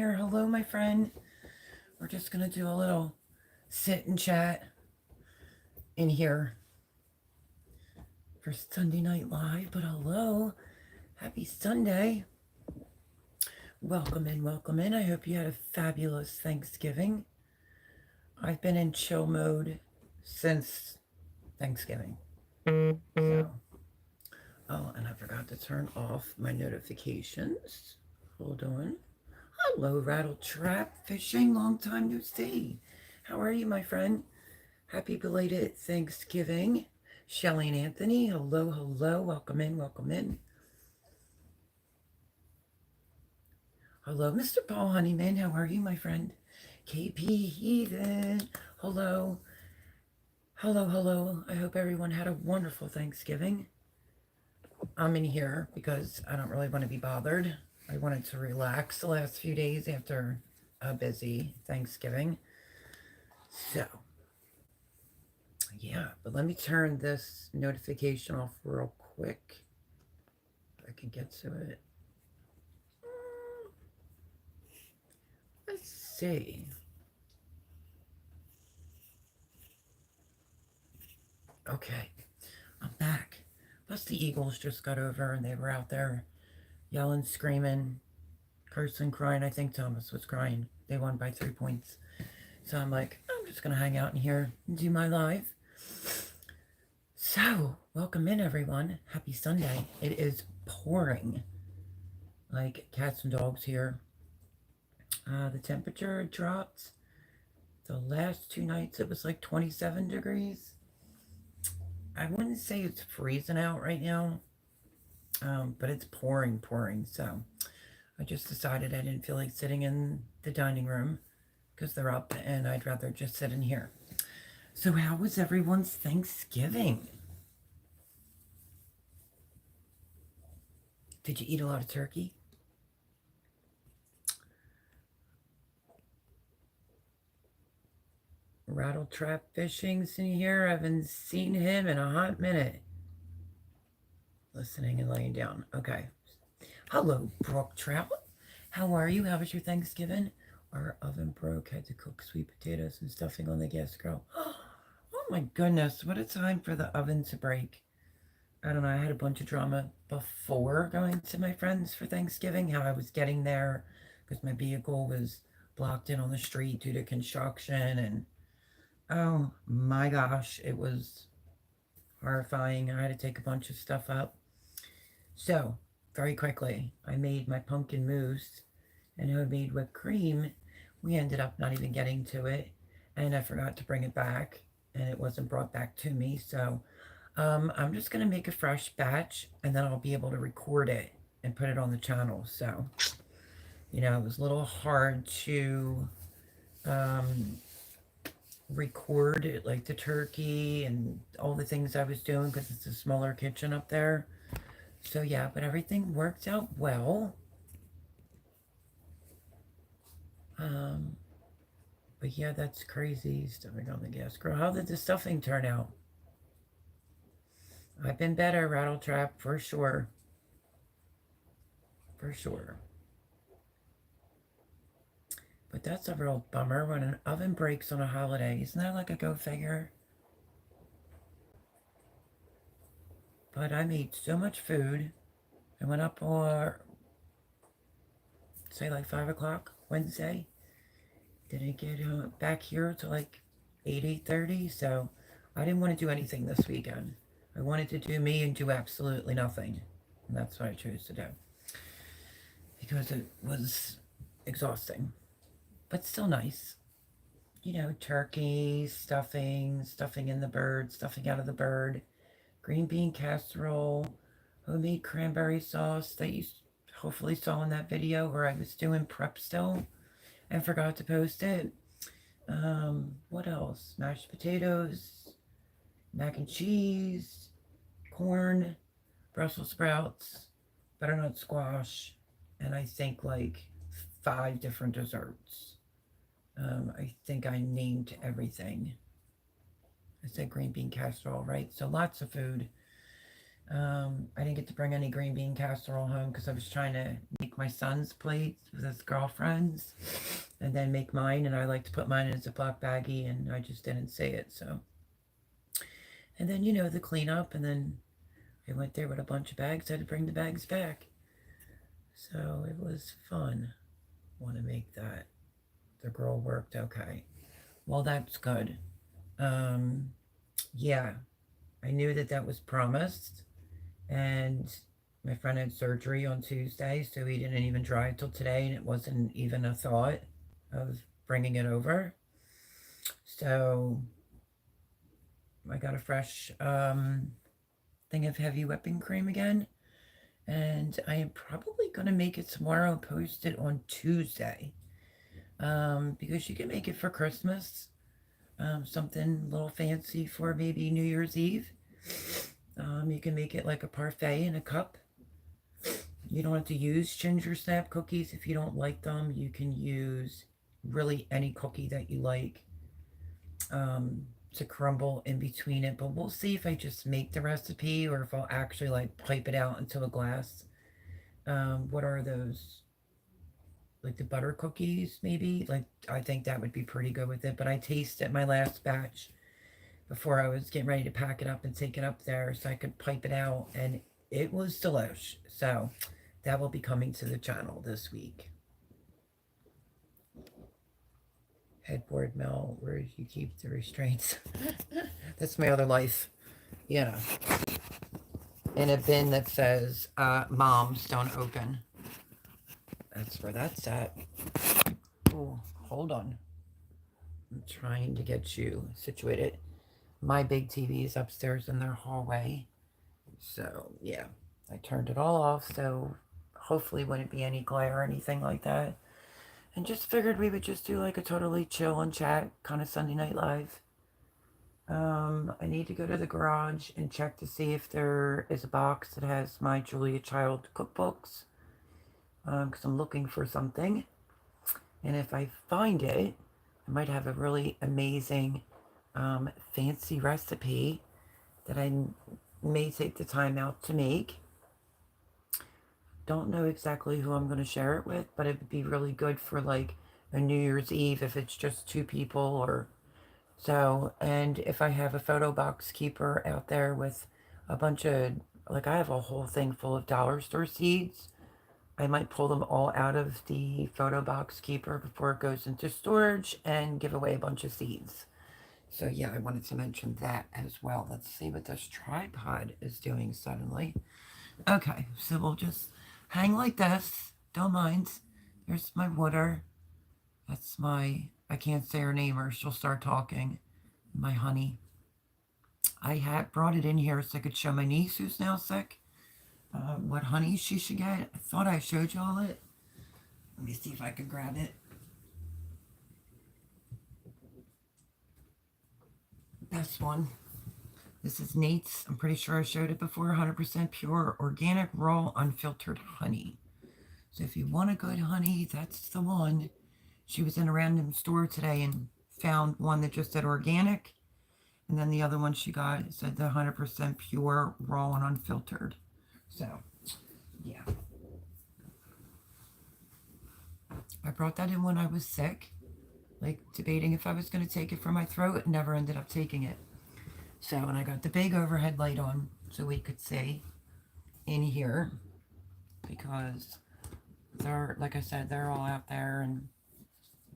here. Hello, my friend. We're just going to do a little sit and chat in here for Sunday Night Live. But hello, happy Sunday. Welcome in, welcome in. I hope you had a fabulous Thanksgiving. I've been in chill mode since Thanksgiving. So, oh, and I forgot to turn off my notifications. Hold on. Hello, Rattle Trap Fishing. Long time no see. How are you, my friend? Happy belated Thanksgiving. Shelly and Anthony, hello, hello. Welcome in, welcome in. Hello, Mr. Paul Honeyman. How are you, my friend? KP Heathen, hello. Hello, hello. I hope everyone had a wonderful Thanksgiving. I'm in here because I don't really want to be bothered. I wanted to relax the last few days after a busy Thanksgiving. So, yeah, but let me turn this notification off real quick. If I can get to it. Let's see. Okay, I'm back. Plus the Eagles just got over and they were out there yelling, screaming, cursing, crying. I think Thomas was crying. They won by 3 points. So I'm like, I'm just going to hang out in here and do my live. So, welcome in, everyone. Happy Sunday. It is pouring like cats and dogs here. The temperature dropped. The last 2 nights it was like 27 degrees. I wouldn't say it's freezing out right now, but it's pouring. So I just decided I didn't feel like sitting in the dining room because they're up and I'd rather just sit in here. So how was everyone's Thanksgiving? Did you eat a lot of turkey? Rattle Trap Fishing's in here. I haven't seen him in a hot minute. Listening and laying down. Okay. Hello, Brook Trout. How are you? How was your Thanksgiving? Our oven broke. Had to cook sweet potatoes and stuffing on the gas grill. Oh my goodness. What a time for the oven to break. I don't know. I had a bunch of drama before going to my friends for Thanksgiving. How I was getting there because my vehicle was blocked in on the street due to construction. And oh my gosh, it was horrifying. I had to take a bunch of stuff up. So, very quickly, I made my pumpkin mousse and homemade whipped cream. We ended up not even getting to it, and I forgot to bring it back, and it wasn't brought back to me. So, I'm just going to make a fresh batch, and then I'll be able to record it and put it on the channel. So, it was a little hard to record it, like the turkey and all the things I was doing because it's a smaller kitchen up there. So yeah, but everything worked out well. But yeah, that's crazy. Stuffing on the gas grill. How did the stuffing turn out? I've been better, Rattle Trap, for sure. For sure. But that's a real bummer when an oven breaks on a holiday. Isn't that like a go figure? But I made so much food. I went up for, say, like 5 o'clock Wednesday. Didn't get back here till like 8:30. So I didn't want to do anything this weekend. I wanted to do me and do absolutely nothing. And that's what I chose to do. Because it was exhausting. But still nice. Turkey, stuffing in the bird, stuffing out of the bird, green bean casserole, homemade cranberry sauce that you hopefully saw in that video where I was doing prep still and forgot to post it. What else? Mashed potatoes, mac and cheese, corn, Brussels sprouts, butternut squash, and I think like 5 different desserts. I think I named everything. I said green bean casserole, right? So lots of food. I didn't get to bring any green bean casserole home because I was trying to make make my son's plates with his girlfriends and then make mine. And I like to put mine in a Ziploc baggie, and I just didn't say it. So, and then, the cleanup. And then I went there with a bunch of bags. I had to bring the bags back. So it was fun. Want to make that. The girl worked okay. Well, that's good. Yeah, I knew that was promised. And my friend had surgery on Tuesday, so he didn't even try till today, and it wasn't even a thought of bringing it over. So I got a fresh thing of heavy whipping cream again, and I am probably going to make it tomorrow and post it on Tuesday, because you can make it for Christmas, something a little fancy for maybe New Year's Eve. You can make it like a parfait in a cup. You don't have to use ginger snap cookies if you don't like them. You can use really any cookie that you like to crumble in between it. But we'll see if I just make the recipe or if I'll actually like pipe it out into a glass. What are those? Like the butter cookies, maybe? Like, I think that would be pretty good with it. But I tasted my last batch before I was getting ready to pack it up and take it up there so I could pipe it out, and it was delish. So that will be coming to the channel this week. Headboard Mel, where you keep the restraints. That's my other life. Yeah. In a bin that says, Moms Don't Open. That's where that's at. Oh, hold on. I'm trying to get you situated. My big TV is upstairs in their hallway. So, yeah. I turned it all off, so hopefully wouldn't be any glare or anything like that. And just figured we would just do like a totally chill and chat kind of Sunday Night Live. I need to go to the garage and check to see if there is a box that has my Julia Child cookbooks. Because I'm looking for something. And if I find it, I might have a really amazing fancy recipe that I may take the time out to make. Don't know exactly who I'm going to share it with, but it would be really good for like a New Year's Eve if it's just 2 people or so. And if I have a photo box keeper out there with a bunch of, like, I have a whole thing full of dollar store seeds. I might pull them all out of the photo box keeper before it goes into storage and give away a bunch of seeds. So yeah, I wanted to mention that as well. Let's see what this tripod is doing suddenly. Okay, so we'll just hang like this. Don't mind. There's my water. That's my, I can't say her name or she'll start talking. My honey. I had brought it in here so I could show my niece who's now sick what honey she should get. I thought I showed y'all it. Let me see if I can grab it. This one. This is Nate's. I'm pretty sure I showed it before. 100% pure, organic, raw, unfiltered honey. So if you want a good honey, that's the one. She was in a random store today and found one that just said organic. And then the other one she got said the 100% pure, raw, and unfiltered. So, yeah. I brought that in when I was sick. Like, debating if I was going to take it for my throat. Never ended up taking it. So, and I got the big overhead light on so we could see in here. Because they're, like I said, they're all out there and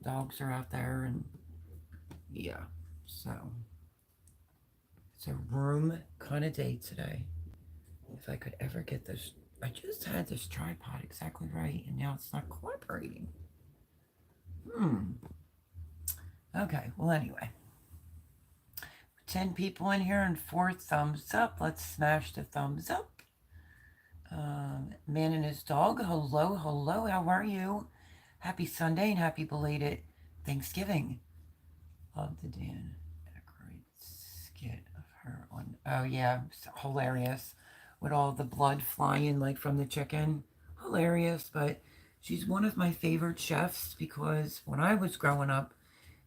dogs are out there and yeah. So, it's a room kind of day today. If I could ever get this, I just had this tripod exactly right, and now it's not cooperating. Okay, well anyway. 10 people in here and 4 thumbs up. Let's smash the thumbs up. Man and his dog, hello, hello, how are you? Happy Sunday and happy belated Thanksgiving. Love the Dan Aykroyd skit of her on, oh yeah, hilarious. With all the blood flying like from the chicken. Hilarious, but she's one of my favorite chefs because when I was growing up,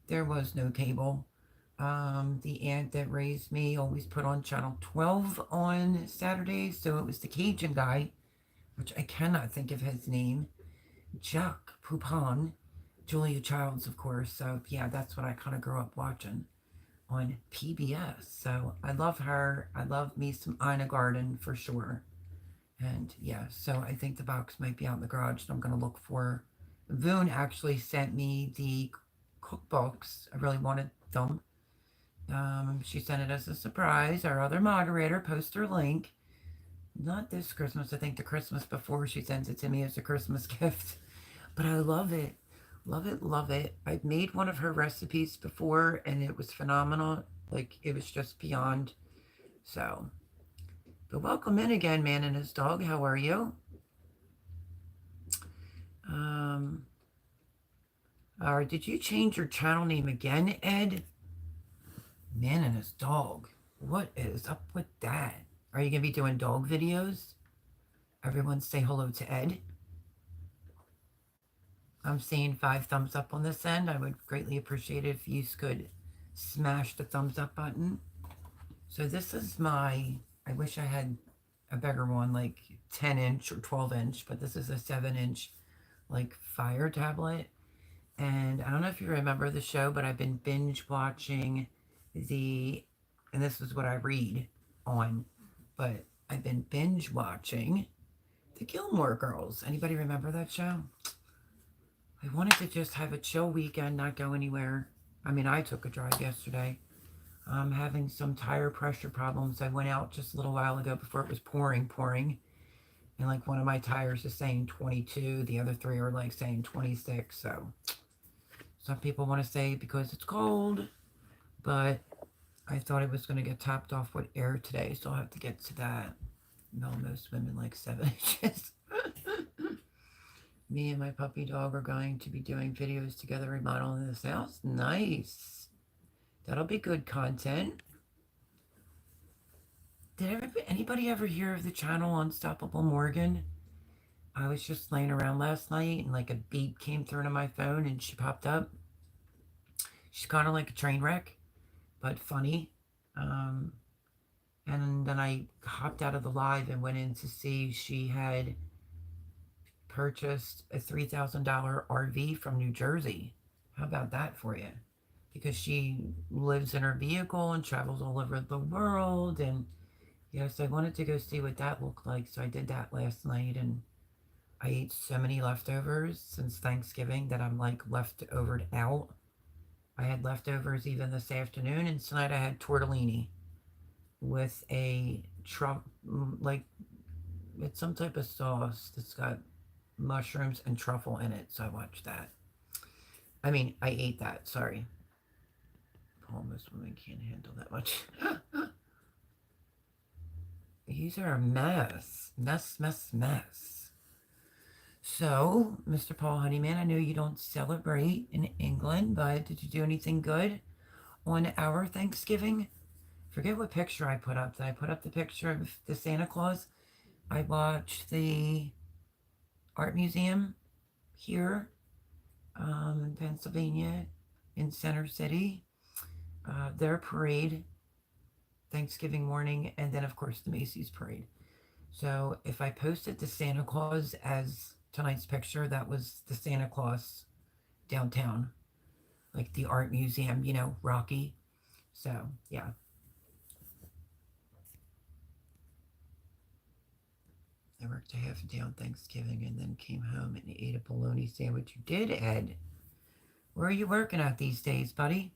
there was no cable. The aunt that raised me always put on Channel 12 on Saturdays, so it was the Cajun guy, which I cannot think of his name. Jacques Poupon, Julia Childs, of course. So yeah, that's what I kind of grew up watching on PBS. So I love her. I love me some Ina Garden for sure. And yeah, so I think the box might be out in the garage, and I'm gonna look for. Voon actually sent me the cookbooks. I really wanted them. She sent it as a surprise. Our other moderator posted her link. Not this Christmas. I think the Christmas before she sends it to me as a Christmas gift. But I love it. Love it, love it. I've made one of her recipes before and it was phenomenal. Like, it was just beyond. So, but welcome in again, Man and His Dog. How are you? Um, did you change your channel name again, Ed? Man and His Dog. What is up with that? Are you going to be doing dog videos? Everyone say hello to Ed. I'm seeing 5 thumbs up on this end. I would greatly appreciate it if you could smash the thumbs up button. So this is my, I wish I had a bigger one, like 10 inch or 12 inch, but this is a 7 inch like Fire tablet. And I don't know if you remember the show, but I've been binge watching and this is what I read on, but I've been binge watching the Gilmore Girls. Anybody remember that show? I wanted to just have a chill weekend, not go anywhere. I mean, I took a drive yesterday. I'm having some tire pressure problems. I went out just a little while ago before it was pouring. And like one of my tires is saying 22. The other 3 are like saying 26. So some people want to say because it's cold, but I thought it was going to get topped off with air today. So I'll have to get to that. No, most women like 7 inches. Me and my puppy dog are going to be doing videos together remodeling this house. Nice. That'll be good content. Did anybody ever hear of the channel Unstoppable Morgan? I was just laying around last night and like a beep came through to my phone and she popped up. She's kind of like a train wreck, but funny. And then I hopped out of the live and went in to see she had purchased a $3,000 RV from New Jersey. How about that for you? Because she lives in her vehicle and travels all over the world. And yes, I wanted to go see what that looked like. So I did that last night and I ate so many leftovers since Thanksgiving that I'm like leftovered out. I had leftovers even this afternoon, and tonight I had tortellini with a like it's some type of sauce that's got mushrooms and truffle in it. So I watched that. I mean, I ate that. Sorry. Most women can't handle that much. These are a mess. Mess. So, Mr. Paul Honeyman, I know you don't celebrate in England, but did you do anything good on our Thanksgiving? Forget what picture I put up. Did I put up the picture of the Santa Claus? I watched the art museum here in Pennsylvania, in Center City. Their parade, Thanksgiving morning, and then, of course, the Macy's parade. So if I posted the Santa Claus as tonight's picture, that was the Santa Claus downtown, like the art museum, you know, Rocky. So, yeah. I worked a half a day on Thanksgiving and then came home and ate a bologna sandwich. You did, Ed. Where are you working at these days, buddy?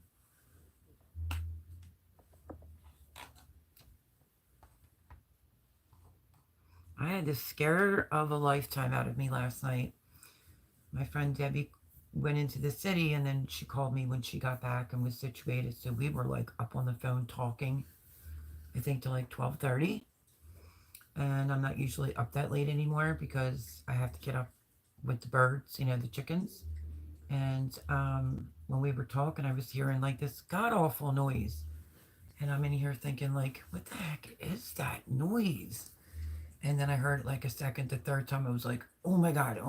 I had the scare of a lifetime out of me last night. My friend Debbie went into the city and then she called me when she got back and was situated. So we were like up on the phone talking, I think till like 12:30. And I'm not usually up that late anymore because I have to get up with the birds, you know, the chickens. And when we were talking, I was hearing like this god awful noise. And I'm in here thinking like, what the heck is that noise? And then I heard it like a second, the third time, I was like, oh my God.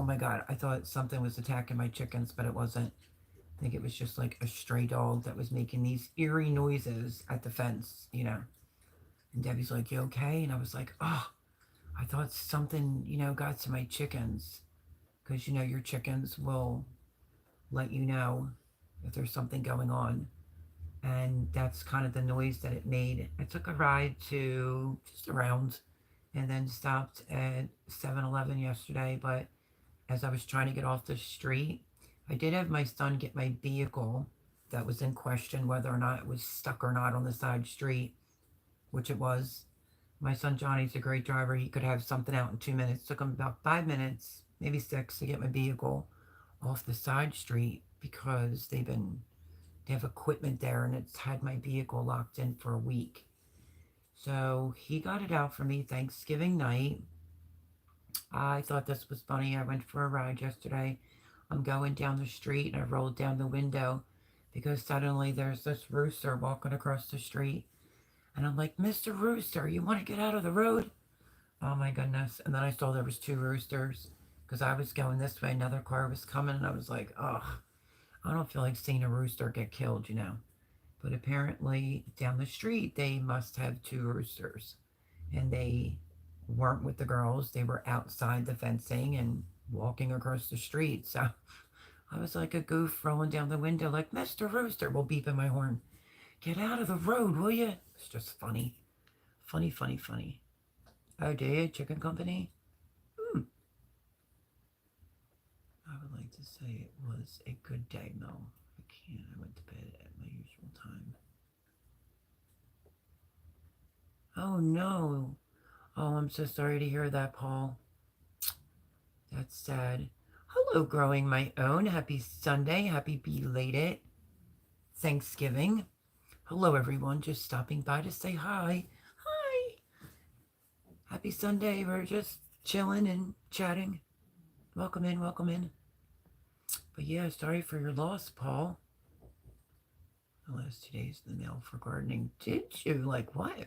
I thought something was attacking my chickens, but it wasn't. I think it was just like a stray dog that was making these eerie noises at the fence, you know. And Debbie's like, you okay? And I was like, oh, I thought something, you know, got to my chickens. because you know your chickens will let you know if there's something going on. And that's kind of the noise that it made. I took a ride to just around and then stopped at 7-Eleven yesterday. But as I was trying to get off the street, I did have my son get my vehicle that was in question, whether or not it was stuck or not on the side street, which it was. My son Johnny's a great driver. He could have something out in 2 minutes. Took him about 5 minutes, maybe six, to get my vehicle off the side street because they have equipment there and it's had my vehicle locked in for a week. So he got it out for me Thanksgiving night. I thought this was funny. I went for a ride yesterday. I'm going down the street and I rolled down the window because suddenly there's this rooster walking across the street. And I'm like, Mr. Rooster, you want to get out of the road? Oh my goodness. And then I saw there was two roosters because I was going this way. Another car was coming and I was like, ugh, I don't feel like seeing a rooster get killed, you know. But apparently down the street, they must have two roosters. And they weren't with the girls. They were outside the fencing and walking across the street. So I was like a goof rolling down the window like, Mr. Rooster, will beeping my horn. Get out of the road, will you? It's just funny. Funny, funny, funny. Oh, dear, chicken company? I would like to say it was a good day. No, I can't. I went to bed at my usual time. Oh, no. Oh, I'm so sorry to hear that, Paul. That's sad. Hello, Growing My Own. Happy Sunday. Happy belated Thanksgiving. Hello, everyone. Just stopping by to say hi. Hi. Happy Sunday. We're just chilling and chatting. Welcome in, welcome in. But yeah, sorry for your loss, Paul. The last 2 days in the mail for gardening. Did you? Like what?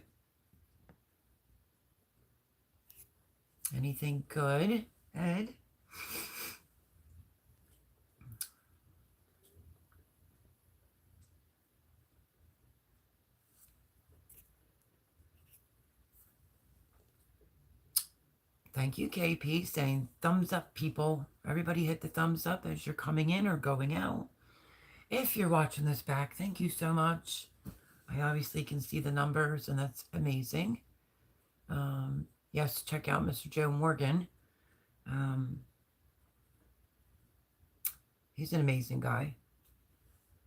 Anything good, Ed? Thank you, KP, saying thumbs up, people. Everybody hit the thumbs up as you're coming in or going out. If you're watching this back, thank you so much. I obviously can see the numbers, and that's amazing. Yes, check out Mr. Joe Morgan. He's an amazing guy.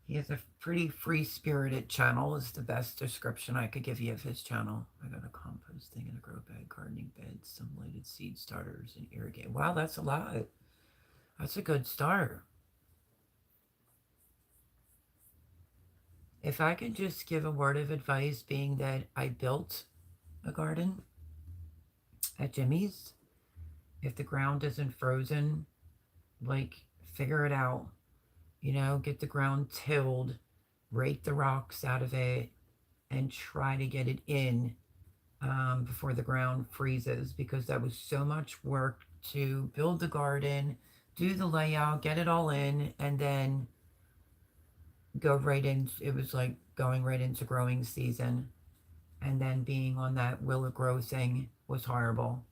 He has a pretty free-spirited channel is the best description I could give you of his channel. I got a compost thing and a grow bag, gardening beds, some lighted seed starters, and irrigate. Wow, that's a lot. That's a good start. If I could just give a word of advice, being that I built a garden at Jimmy's, if the ground isn't frozen, like, figure it out. You know, get the ground tilled, rake the rocks out of it, and try to get it in before the ground freezes, because that was so much work to build the garden, do the layout, get it all in, and then go right in. It was like going right into growing season. And then being on that Will It Grow thing was horrible.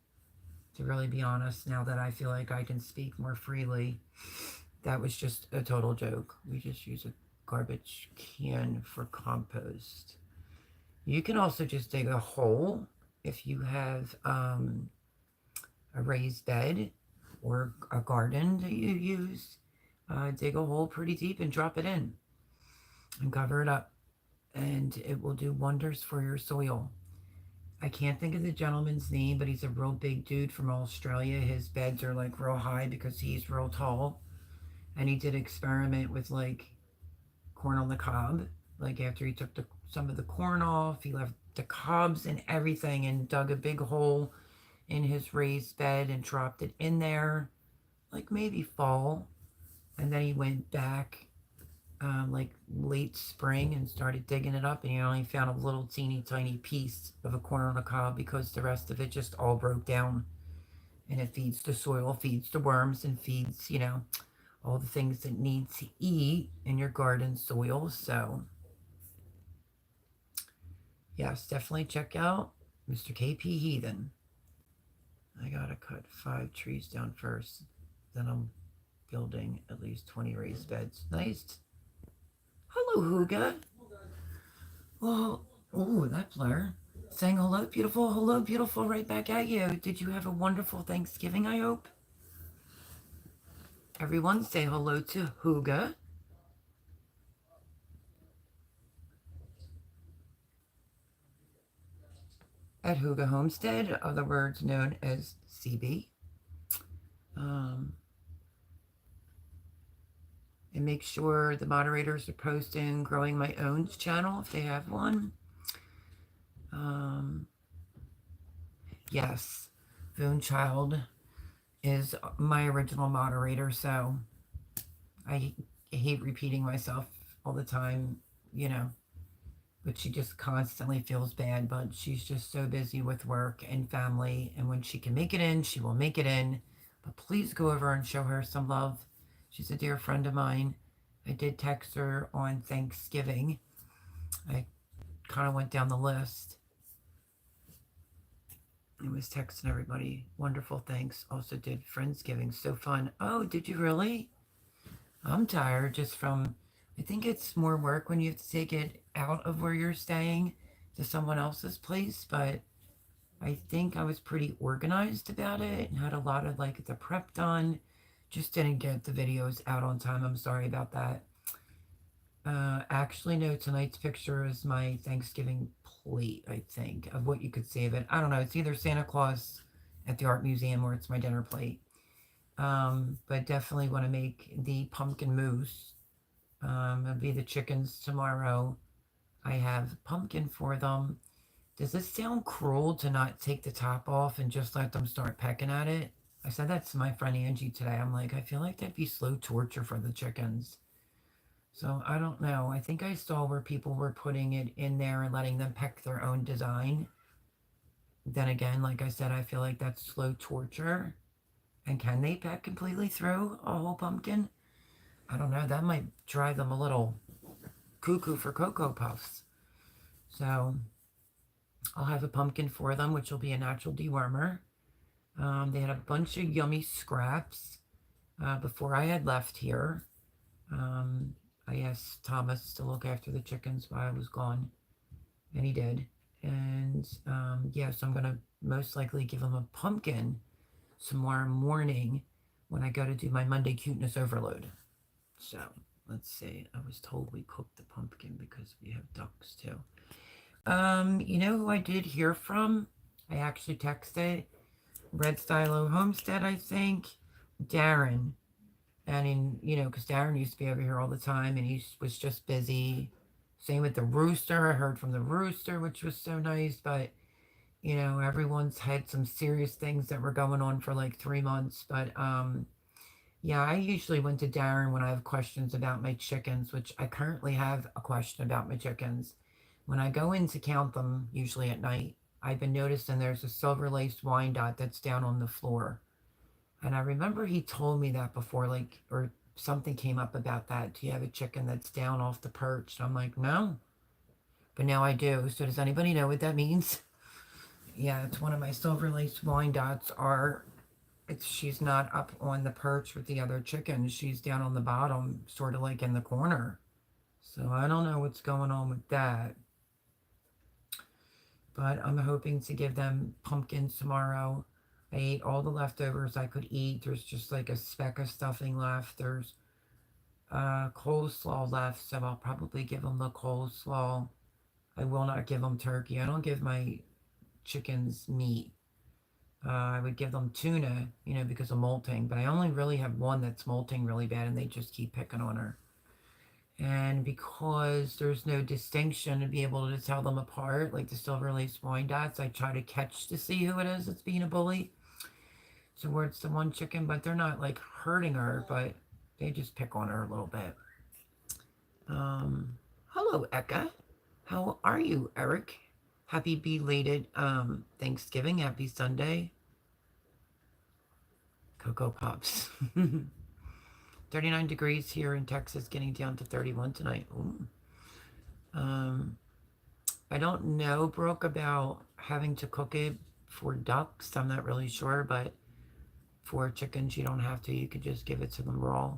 To really be honest, now that I feel like I can speak more freely, that was just a total joke. We just use a garbage can for compost. You can also just dig a hole if you have a raised bed or a garden that you use. Dig a hole pretty deep and drop it in and cover it up, and it will do wonders for your soil. I can't think of the gentleman's name, but he's a real big dude from Australia. His beds are like real high because he's real tall. And he did experiment with like corn on the cob. Like after he took some of the corn off, he left the cobs and everything and dug a big hole in his raised bed and dropped it in there, like maybe fall. And then he went back like late spring and started digging it up, and he only found a little teeny tiny piece of a corn on the cob because the rest of it just all broke down. And it feeds the soil, feeds the worms, and feeds, you know, all the things that need to eat in your garden soil. So yes, definitely check out Mr. KP Heathen. I gotta cut 5 trees down first. Then I'm building at least 20 raised beds. Nice. Hello, Huga. Well, oh, that blur. Saying hello, beautiful, right back at you. Did you have a wonderful Thanksgiving, I hope? Everyone say hello to Huga. At Huga Homestead, other words known as CB. And make sure the moderators are posting Growing My Own's channel if they have one. Yes, Child is my original moderator, so I hate repeating myself all the time, you know, but she just constantly feels bad, but she's just so busy with work and family, and when she can make it in, she will make it in. But please go over and show her some love. She's a dear friend of mine. I did text her on Thanksgiving. I kind of went down the list. I was texting everybody. Wonderful, thanks. Also did Friendsgiving. So fun. Oh, did you really? I'm tired just from, I think it's more work when you have to take it out of where you're staying to someone else's place, but I think I was pretty organized about it and had a lot of like the prep done. Just didn't get the videos out on time. I'm sorry about that. Actually, no, tonight's picture is my Thanksgiving plate, I think, of what you could see of it. I don't know. It's either Santa Claus at the art museum or it's my dinner plate. But definitely want to make the pumpkin mousse. It'll be the chickens tomorrow. I have pumpkin for them. Does this sound cruel to not take the top off and just let them start pecking at it? I said that to my friend Angie today. I'm like, I feel like that'd be slow torture for the chickens. So I don't know. I think I saw where people were putting it in there and letting them peck their own design. Then again, like I said, I feel like that's slow torture. And can they peck completely through a whole pumpkin? I don't know. That might drive them a little cuckoo for Cocoa Puffs. So I'll have a pumpkin for them, which will be a natural dewormer. They had a bunch of yummy scraps before I had left here. I asked Thomas to look after the chickens while I was gone, and he did. And yeah, so I'm going to most likely give him a pumpkin tomorrow morning when I go to do my Monday cuteness overload. So let's see. I was told we cooked the pumpkin because we have ducks too. You know who I did hear from? I actually texted Red Stylo Homestead, I think, Darren. And because Darren used to be over here all the time and he was just busy. Same with the rooster. I heard from the rooster, which was so nice. But, everyone's had some serious things that were going on for like 3 months. But, yeah, I usually went to Darren when I have questions about my chickens, which I currently have a question about my chickens. When I go in to count them, usually at night, I've been noticing there's a silver laced Wyandotte that's down on the floor. And I remember he told me that before, like, or something came up about that. Do you have a chicken that's down off the perch? And I'm like, no. But now I do. So does anybody know what that means? Yeah, it's one of my silver laced Wyandottes she's not up on the perch with the other chickens. She's down on the bottom, sort of like in the corner. So I don't know what's going on with that. But I'm hoping to give them pumpkins tomorrow. I ate all the leftovers I could eat. There's just like a speck of stuffing left. There's coleslaw left, so I'll probably give them the coleslaw. I will not give them turkey. I don't give my chickens meat. I would give them tuna, because of molting. But I only really have one that's molting really bad, and they just keep picking on her. And because there's no distinction to be able to tell them apart, like the silver lace Wyandottes, I try to catch to see who it is that's being a bully. So where it's the one chicken, but they're not like hurting her, but they just pick on her a little bit. Hello, Eka. How are you, Eric? Happy belated Thanksgiving. Happy Sunday. Cocoa Pops. 39 degrees here in Texas, getting down to 31 tonight. Ooh. I don't know, Brooke, about having to cook it for ducks. I'm not really sure, but For chickens, you don't have to. You could just give it to them raw.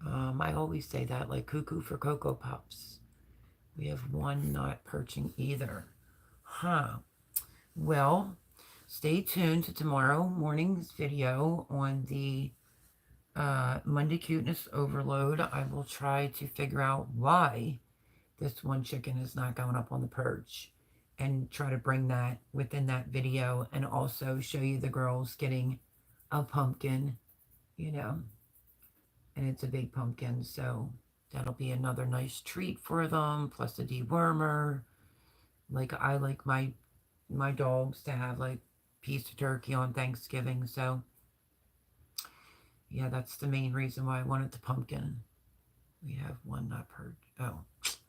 I always say that, like cuckoo for Cocoa Puffs. We have one not perching either. Huh. Well, stay tuned to tomorrow morning's video on the Monday Cuteness Overload. I will try to figure out why this one chicken is not going up on the perch and try to bring that within that video, and also show you the girls getting a pumpkin, you know, and it's a big pumpkin, so that'll be another nice treat for them, plus a dewormer. Like, I like my dogs to have like piece of turkey on Thanksgiving, so yeah, that's the main reason why I wanted the pumpkin. We have one not perched. Oh,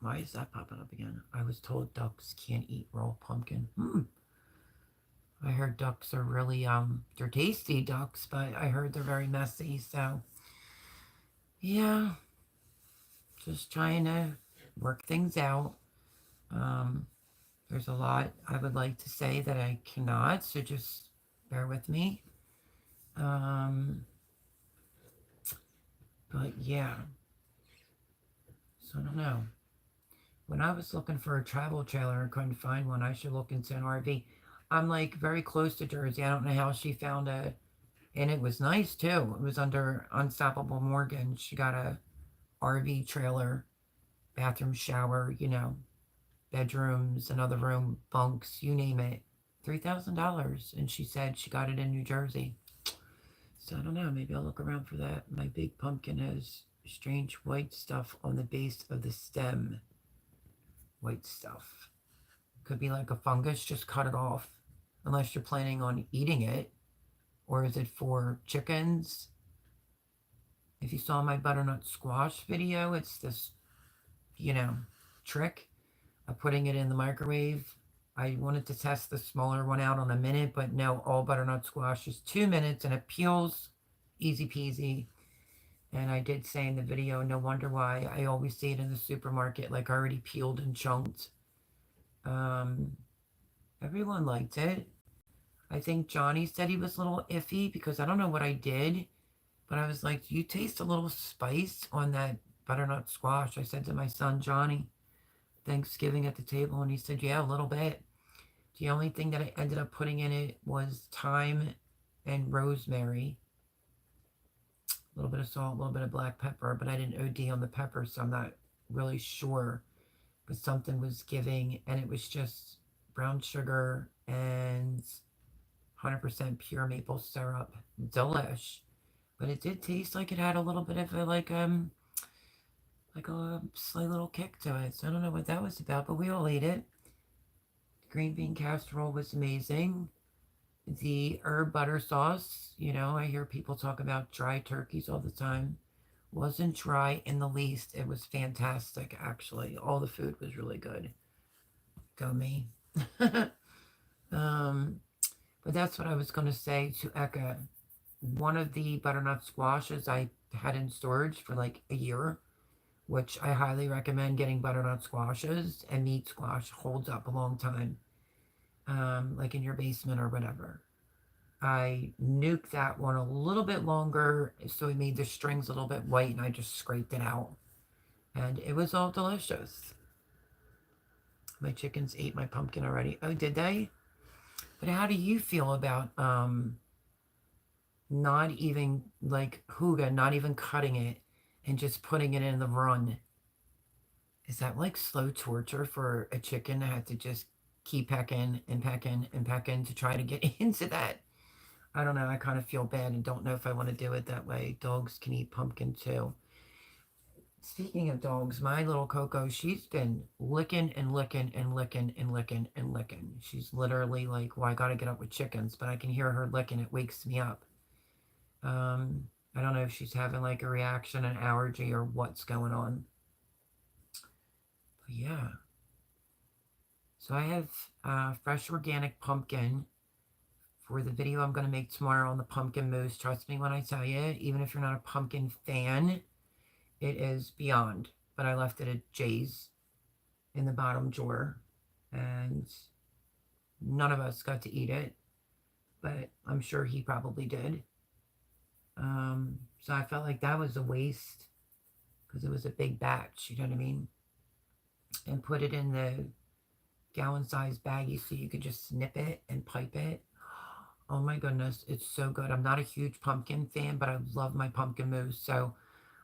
why is that popping up again? I was told ducks can't eat raw pumpkin. I heard ducks are really, they're tasty ducks, but I heard they're very messy, so yeah, just trying to work things out. There's a lot I would like to say that I cannot, so just bear with me. But yeah, so I don't know. When I was looking for a travel trailer and couldn't find one, I should look into an RV. I'm like very close to Jersey. I don't know how she found it. And it was nice too. It was under Unstoppable Morgan. She got a RV trailer, bathroom, shower, you know, bedrooms, another room, bunks, you name it. $3,000. And she said she got it in New Jersey. So I don't know. Maybe I'll look around for that. My big pumpkin has strange white stuff on the base of the stem. White stuff. Could be like a fungus. Just cut it off. Unless you're planning on eating it. Or is it for chickens? If you saw my butternut squash video, it's this, you know, trick of putting it in the microwave. I wanted to test the smaller one out on a minute, but no, all butternut squash is 2 minutes and it peels easy peasy. And I did say in the video, no wonder why I always see it in the supermarket, like already peeled and chunked. Everyone liked it. I think Johnny said he was a little iffy because I don't know what I did, but I was like, you taste a little spice on that butternut squash. I said to my son, Johnny, Thanksgiving at the table, and he said, yeah, a little bit. The only thing that I ended up putting in it was thyme and rosemary. A little bit of salt, a little bit of black pepper, but I didn't OD on the pepper, so I'm not really sure. But something was giving, and it was just brown sugar and 100% pure maple syrup. Delish. But it did taste like it had a little bit of a, like a slight little kick to it. So I don't know what that was about, but we all ate it. The green bean casserole was amazing. The herb butter sauce, you know, I hear people talk about dry turkeys all the time. Wasn't dry in the least. It was fantastic, actually. All the food was really good. Go me. But that's what I was going to say to Eka. One of the butternut squashes I had in storage for like a year, which I highly recommend getting butternut squashes, and meat squash holds up a long time, like in your basement or whatever. I nuked that one a little bit longer, so it made the strings a little bit white, and I just scraped it out. And it was all delicious. My chickens ate my pumpkin already. Oh, did they? But how do you feel about not even, like, Huga, not even cutting it and just putting it in the run? Is that like slow torture for a chicken to have to just keep pecking and pecking and pecking to try to get into that? I don't know. I kind of feel bad and don't know if I want to do it that way. Dogs can eat pumpkin too. Speaking of dogs, my little Coco, she's been licking and licking and licking and licking and licking. She's literally like, well, I got to get up with chickens, but I can hear her licking. It wakes me up. I don't know if she's having like a reaction, an allergy, or what's going on. But yeah. So I have fresh organic pumpkin for the video I'm going to make tomorrow on the pumpkin mousse. Trust me when I tell you, even if you're not a pumpkin fan, it is beyond. But I left it at Jay's in the bottom drawer, and none of us got to eat it. but I'm sure he probably did. So I felt like that was a waste because it was a big batch, you know what I mean? And put it in the gallon size baggie so you could just snip it and pipe it. Oh my goodness, it's so good. I'm not a huge pumpkin fan, but I love my pumpkin mousse. So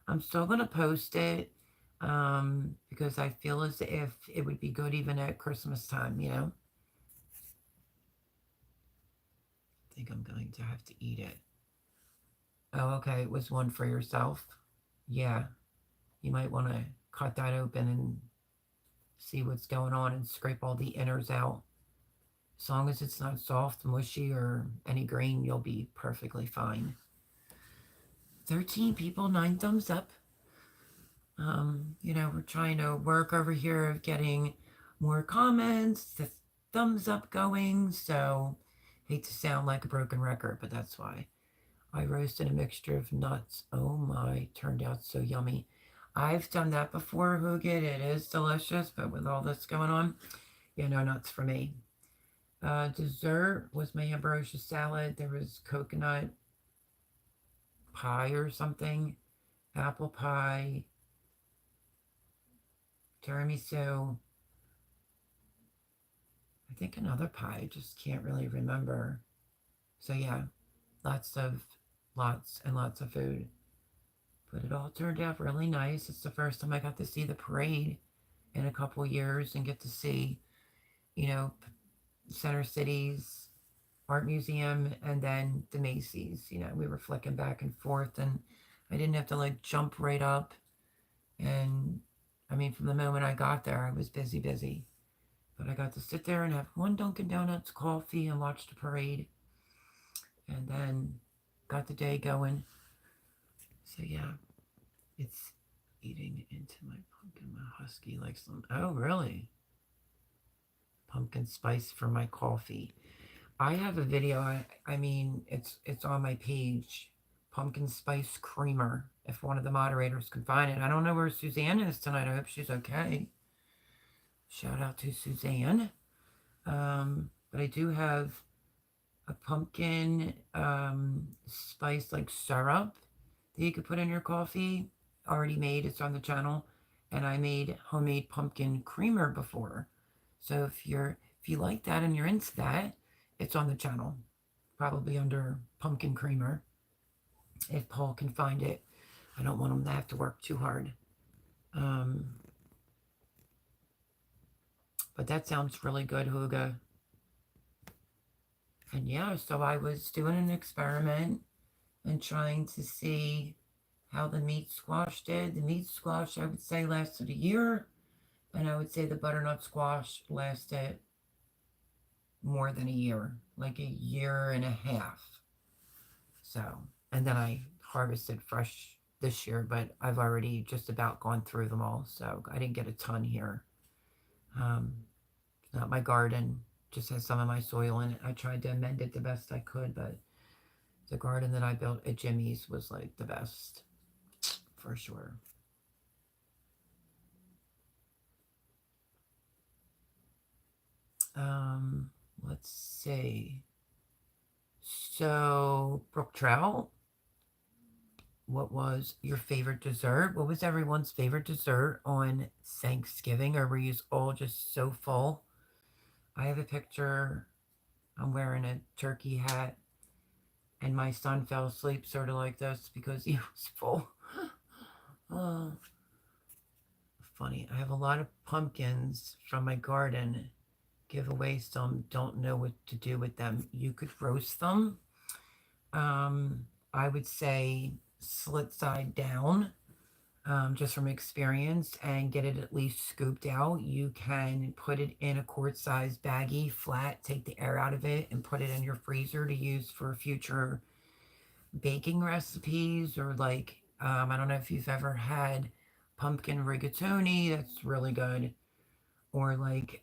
I'm still going to post it because I feel as if it would be good even at Christmas time, you know? I think I'm going to have to eat it. Oh, okay. It was one for yourself. Yeah. You might want to cut that open and see what's going on and scrape all the inners out. As long as it's not soft, mushy, or any grain, you'll be perfectly fine. 13 people, 9 thumbs up. We're trying to work over here of getting more comments, the thumbs up going. So, hate to sound like a broken record, but that's why. I roasted a mixture of nuts. Oh my, turned out so yummy. I've done that before, Hugit. It is delicious, but with all this going on, no nuts for me. Dessert was my ambrosia salad. There was coconut pie or something, apple pie, tiramisu. I think another pie. Just can't really remember. So yeah, lots and lots of food. But it all turned out really nice. It's the first time I got to see the parade in a couple years and get to see, Center City's art museum and then the Macy's. We were flicking back and forth and I didn't have to like jump right up. And I mean, from the moment I got there, I was busy. But I got to sit there and have one Dunkin' Donuts coffee and watch the parade. And then got the day going. So yeah, it's eating into my pumpkin. My husky likes them. Oh, really? Pumpkin spice for my coffee. I have a video. I mean, it's on my page. Pumpkin spice creamer. If one of the moderators can find it. I don't know where Suzanne is tonight. I hope she's okay. Shout out to Suzanne. But I do have a pumpkin spice like syrup that you could put in your coffee. Already made. It's on the channel. And I made homemade pumpkin creamer before. So if you like that and you're into that, it's on the channel. Probably under pumpkin creamer. If Paul can find it. I don't want him to have to work too hard. But that sounds really good, Huga. And yeah, so I was doing an experiment and trying to see how the meat squash did. The meat squash, I would say, lasted a year. And I would say the butternut squash lasted more than a year, like a year and a half. So, and then I harvested fresh this year, but I've already just about gone through them all. So I didn't get a ton here. It's not my garden, just has some of my soil in it. I tried to amend it the best I could, but the garden that I built at Jimmy's was like the best for sure. Let's see. So, Brooke Trout, what was your favorite dessert? What was everyone's favorite dessert on Thanksgiving? Or were you all just so full? I have a picture. I'm wearing a turkey hat. And my son fell asleep sort of like this because he was full. Funny. I have a lot of pumpkins from my garden. Give away some. Don't know what to do with them. You could roast them. I would say slit side down, just from experience, and get it at least scooped out. You can put it in a quart-sized baggie, flat, take the air out of it, and put it in your freezer to use for future baking recipes. Or like, I don't know if you've ever had pumpkin rigatoni. That's really good. Or like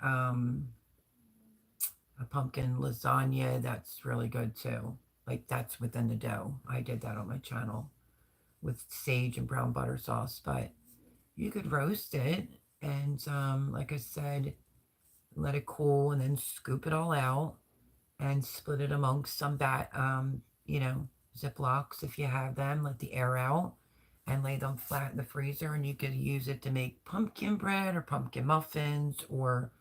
a pumpkin lasagna. That's really good too. Like that's within the dough. I did that on my channel with sage and brown butter sauce. But you could roast it and, like I said, let it cool and then scoop it all out. and split it amongst some you know, Ziplocs if you have them, let the air out, and lay them flat in the freezer. And you could use it to make pumpkin bread or pumpkin muffins, or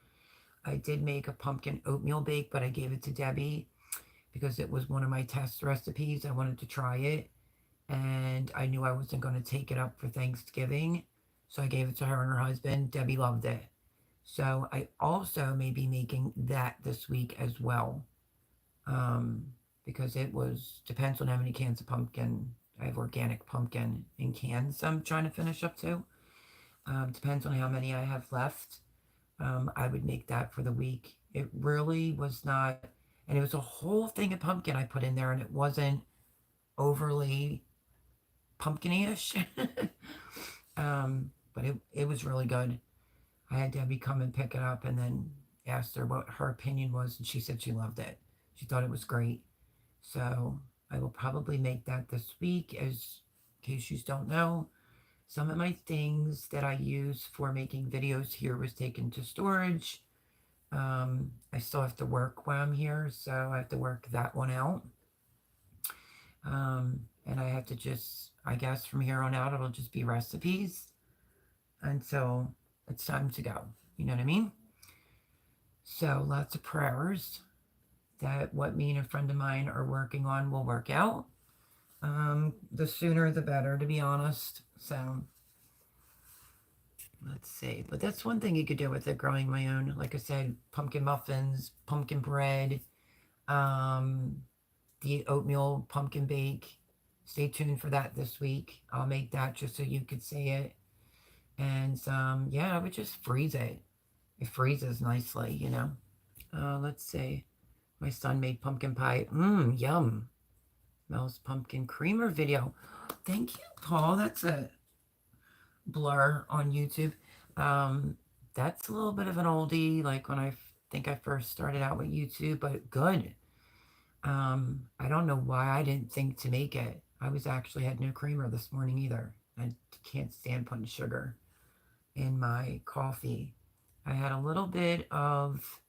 I did make a pumpkin oatmeal bake, but I gave it to Debbie because it was one of my test recipes. I wanted to try it, and I knew I wasn't going to take it up for Thanksgiving. So I gave it to her and her husband. Debbie loved it. So I also may be making that this week as well. Um, because it depends on how many cans of pumpkin. I have organic pumpkin in cans I'm trying to finish up to. Depends on how many I have left. I would make that for the week. It really was not, and it was a whole thing of pumpkin I put in there, and it wasn't overly pumpkin-ish. But it was really good. I had Debbie come and pick it up and then asked her what her opinion was, and she said she loved it. She thought it was great. So I will probably make that this week. As in case you don't know, some of my things that I use for making videos here was taken to storage. I still have to work while I'm here, so I have to work that one out. And I have to just, I guess from here on out, it'll just be recipes until it's time to go. You know what I mean? So lots of prayers that what me and a friend of mine are working on will work out. The sooner the better, to be honest. So let's see. But that's one thing you could do with it, growing my own. Like I said, pumpkin muffins, pumpkin bread, the oatmeal pumpkin bake. Stay tuned for that this week. I'll make that just so you could see it. And yeah, I would just freeze it. It freezes nicely, you know. Let's see. My son made pumpkin pie. Yum. Mel's pumpkin creamer video. Thank you, Paul. That's a blur on YouTube. That's a little bit of an oldie, like when I think I first started out with YouTube, but good. I don't know why I didn't think to make it. I actually had no creamer this morning either. I can't stand putting sugar in my coffee. I had a little bit of,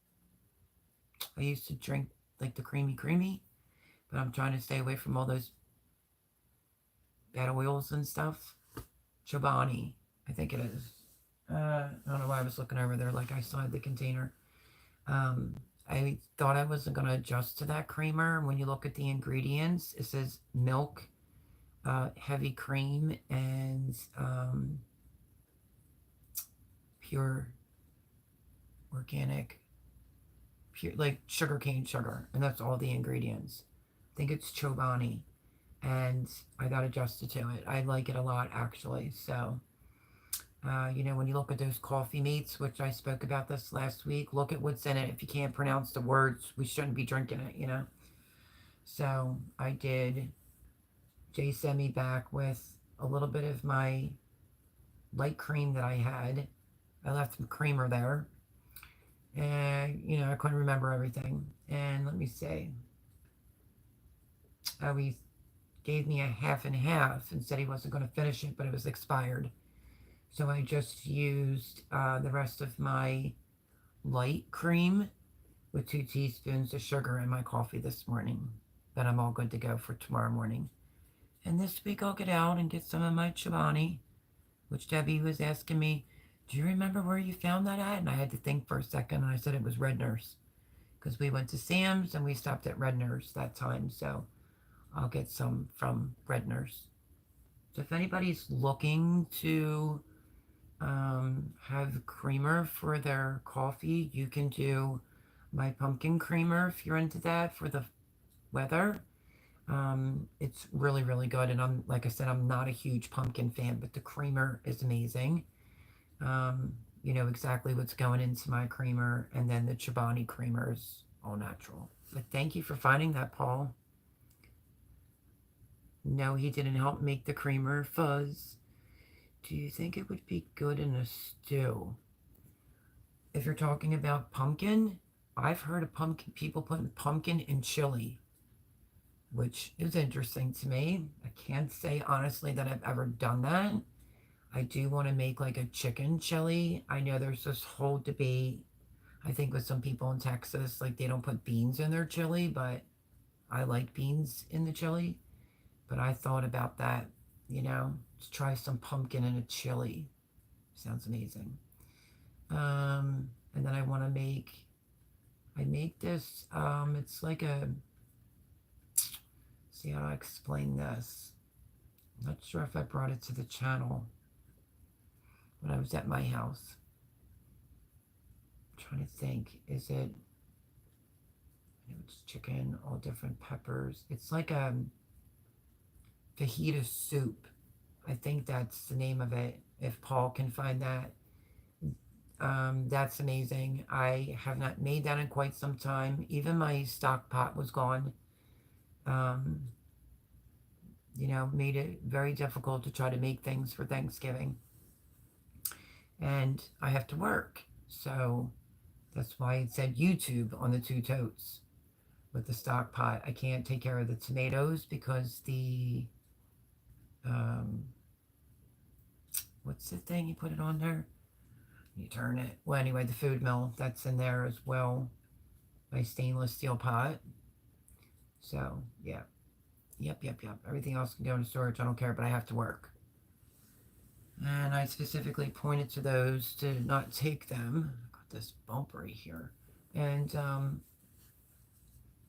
I used to drink like the creamy, but I'm trying to stay away from all those bad oils and stuff. Chobani, I think it is. I don't know why I was looking over there like I saw the container. I thought I wasn't going to adjust to that creamer. When you look at the ingredients, it says milk, heavy cream, and pure organic, pure, like sugarcane sugar. And that's all the ingredients. I think it's Chobani. And I got adjusted to it. I like it a lot, actually. So, you know, when you look at those coffee meats, which I spoke about this last week, look at what's in it. If you can't pronounce the words, we shouldn't be drinking it, you know. So I did. Jay sent me back with a little bit of my light cream that I had. I left some creamer there. And, you know, I couldn't remember everything. And let me see. He gave me a half and half and said he wasn't going to finish it, but it was expired. So I just used the rest of my light cream with 2 teaspoons of sugar in my coffee this morning. Then I'm all good to go for tomorrow morning. And this week I'll get out and get some of my Chobani, which Debbie was asking me, do you remember where you found that at? And I had to think for a second, and I said it was Red Nurse. Because we went to Sam's and we stopped at Red Nurse that time. So I'll get some from Red Nurse. So if anybody's looking to have creamer for their coffee, you can do my pumpkin creamer if you're into that for the weather. It's really, really good. And like I said, I'm not a huge pumpkin fan, but the creamer is amazing. You know exactly what's going into my creamer, and then the Chobani creamer is all natural. But thank you for finding that, Paul. No, he didn't help make the creamer fuzz. Do you think it would be good in a stew? If you're talking about pumpkin, I've heard of people putting pumpkin in chili, which is interesting to me. I can't say honestly that I've ever done that. I do want to make like a chicken chili. I know there's this whole debate. I think with some people in Texas, like they don't put beans in their chili, but I like beans in the chili. But I thought about that, to try some pumpkin in a chili. Sounds amazing. And then I make this, it's like see how I explain this. I'm not sure if I brought it to the channel when I was at my house. I'm trying to think, is it, it's chicken, all different peppers. It's like a fajita soup. I think that's the name of it. If Paul can find that, that's amazing. I have not made that in quite some time. Even my stock pot was gone. Made it very difficult to try to make things for Thanksgiving. And I have to work. So that's why it said YouTube on the 2 totes with the stock pot. I can't take care of the tomatoes because the, what's the thing you put it on there? You turn it. Well, anyway, the food mill, that's in there as well. My stainless steel pot. So, yeah. Yep. Everything else can go into storage. I don't care, but I have to work. And I specifically pointed to those to not take them. I got this bump right here. And,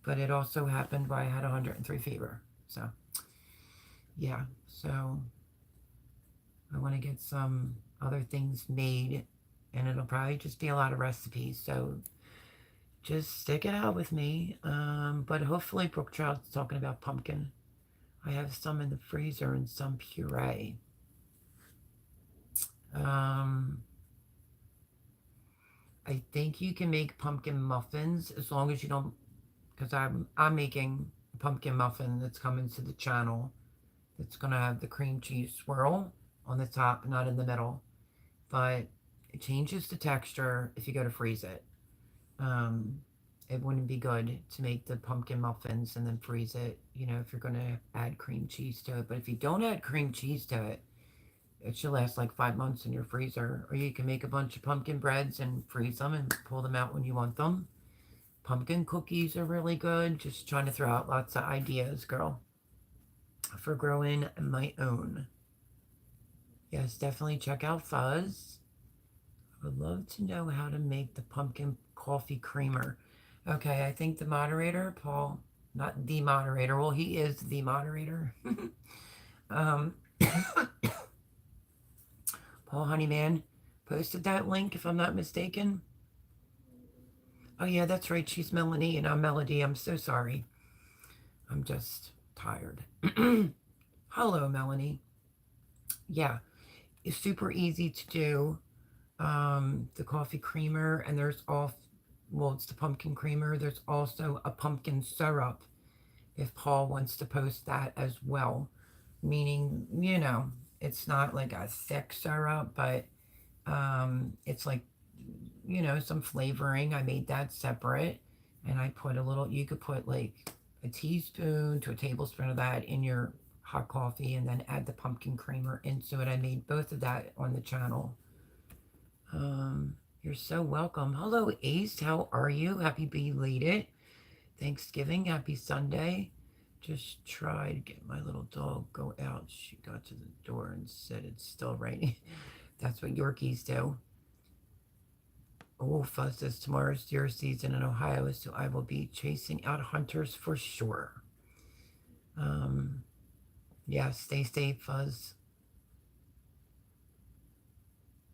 but it also happened while I had 103 fever. So, yeah. So, I want to get some other things made. And it'll probably just be a lot of recipes. So, just stick it out with me. But hopefully Brook Trout's talking about pumpkin. I have some in the freezer and some puree. I think you can make pumpkin muffins as long as you don't, because I'm making a pumpkin muffin that's coming to the channel. It's going to have the cream cheese swirl on the top, not in the middle. But it changes the texture if you go to freeze it. It wouldn't be good to make the pumpkin muffins and then freeze it, if you're going to add cream cheese to it. But if you don't add cream cheese to it, it should last like 5 months in your freezer. Or you can make a bunch of pumpkin breads and freeze them and pull them out when you want them. Pumpkin cookies are really good. Just trying to throw out lots of ideas, girl, for growing my own. Yes, definitely check out Fuzz. I would love to know how to make the pumpkin coffee creamer. Okay, I think the moderator, Paul, not the moderator. Well, he is the moderator. Paul Honeyman posted that link, if I'm not mistaken. Oh, yeah, that's right. She's Melanie and I'm Melody. I'm so sorry. I'm just tired. Hello, Melanie. Yeah, it's super easy to do. The coffee creamer, and there's it's the pumpkin creamer. There's also a pumpkin syrup if Paul wants to post that as well. Meaning, it's not like a thick syrup, but it's like, some flavoring. I made that separate, and I put you could put like a teaspoon to a tablespoon of that in your hot coffee and then add the pumpkin creamer into it. I made both of that on the channel. You're so welcome. Hello, Ace. How are you? Happy belated Thanksgiving. Happy Sunday. Just tried to get my little dog go out. She got to the door and said it's still raining. That's what Yorkies do. Oh, Fuzz says tomorrow's deer season in Ohio, so I will be chasing out hunters for sure. Yeah, stay safe, Fuzz.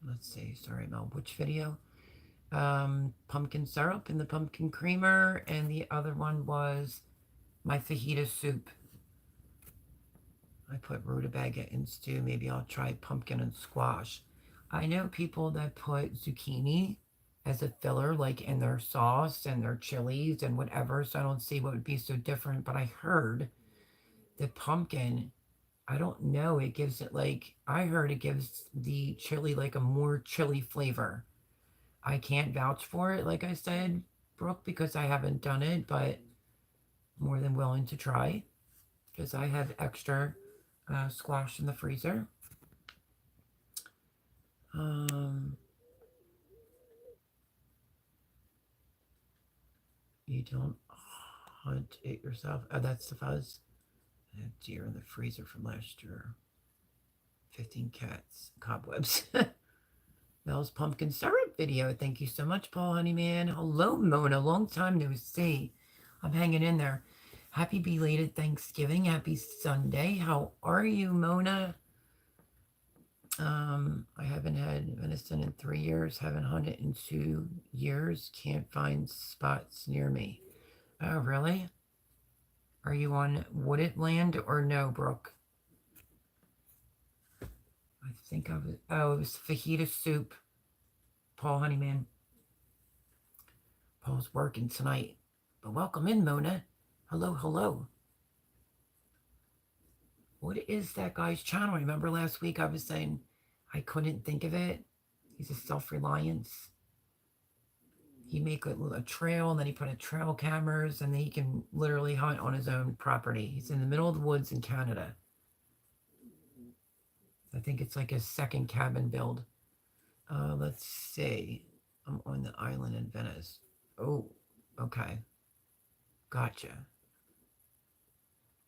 Let's see. Sorry, Mel. Which video? Pumpkin syrup and the pumpkin creamer, and the other one was my fajita soup. I put rutabaga in stew. Maybe I'll try pumpkin and squash. I know people that put zucchini as a filler, like in their sauce and their chilies and whatever, so I don't see what would be so different, but I heard that pumpkin, I don't know, it gives it I heard it gives the chili like a more chili flavor. I can't vouch for it, like I said, Brooke, because I haven't done it, but more than willing to try because I have extra squash in the freezer. don't hunt it yourself. Oh, that's the fuzz. A deer in the freezer from last year. 15 cats. Cobwebs. Mel's pumpkin syrup video. Thank you so much, Paul Honeyman. Hello, Mona. Long time no see. I'm hanging in there. Happy belated Thanksgiving. Happy Sunday. How are you, Mona? I haven't had venison in 3 years. Haven't hunted in 2 years. Can't find spots near me. Oh, really? Are you on wooded land or no, Brooke? I think I was. Oh, it was fajita soup. Paul Honeyman. Paul's working tonight. But welcome in, Mona. Hello, hello. What is that guy's channel? Remember last week I was saying I couldn't think of it? He's a self-reliance. He make a trail, and then he put a trail cameras, and then he can literally hunt on his own property. He's in the middle of the woods in Canada. I think it's like a second cabin build. Let's see. I'm on the island in Venice. Oh, okay. Gotcha.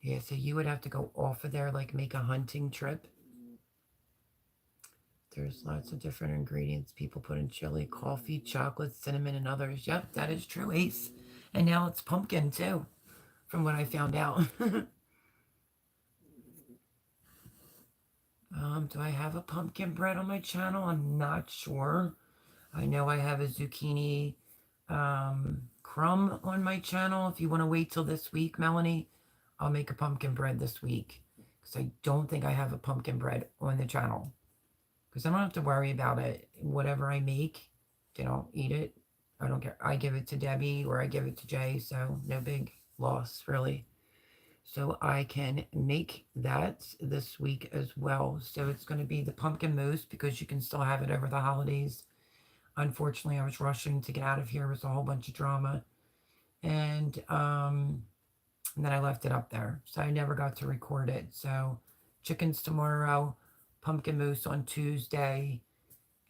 Yeah, so you would have to go off of there, like make a hunting trip. There's lots of different ingredients people put in chili, coffee, chocolate, cinnamon, and others. Yep, that is true, Ace. And now it's pumpkin, too, from what I found out. Do I have a pumpkin bread on my channel? I'm not sure. I know I have a zucchini crumb on my channel. If you want to wait till this week, Melanie, I'll make a pumpkin bread this week. Because I don't think I have a pumpkin bread on the channel. Because I don't have to worry about it. Whatever I make, they don't eat it. I don't care. I give it to Debbie or I give it to Jay. So no big loss, really. So I can make that this week as well. So it's going to be the pumpkin mousse because you can still have it over the holidays. Unfortunately, I was rushing to get out of here. It was a whole bunch of drama. And then I left it up there. So I never got to record it. So chickens tomorrow, pumpkin mousse on Tuesday,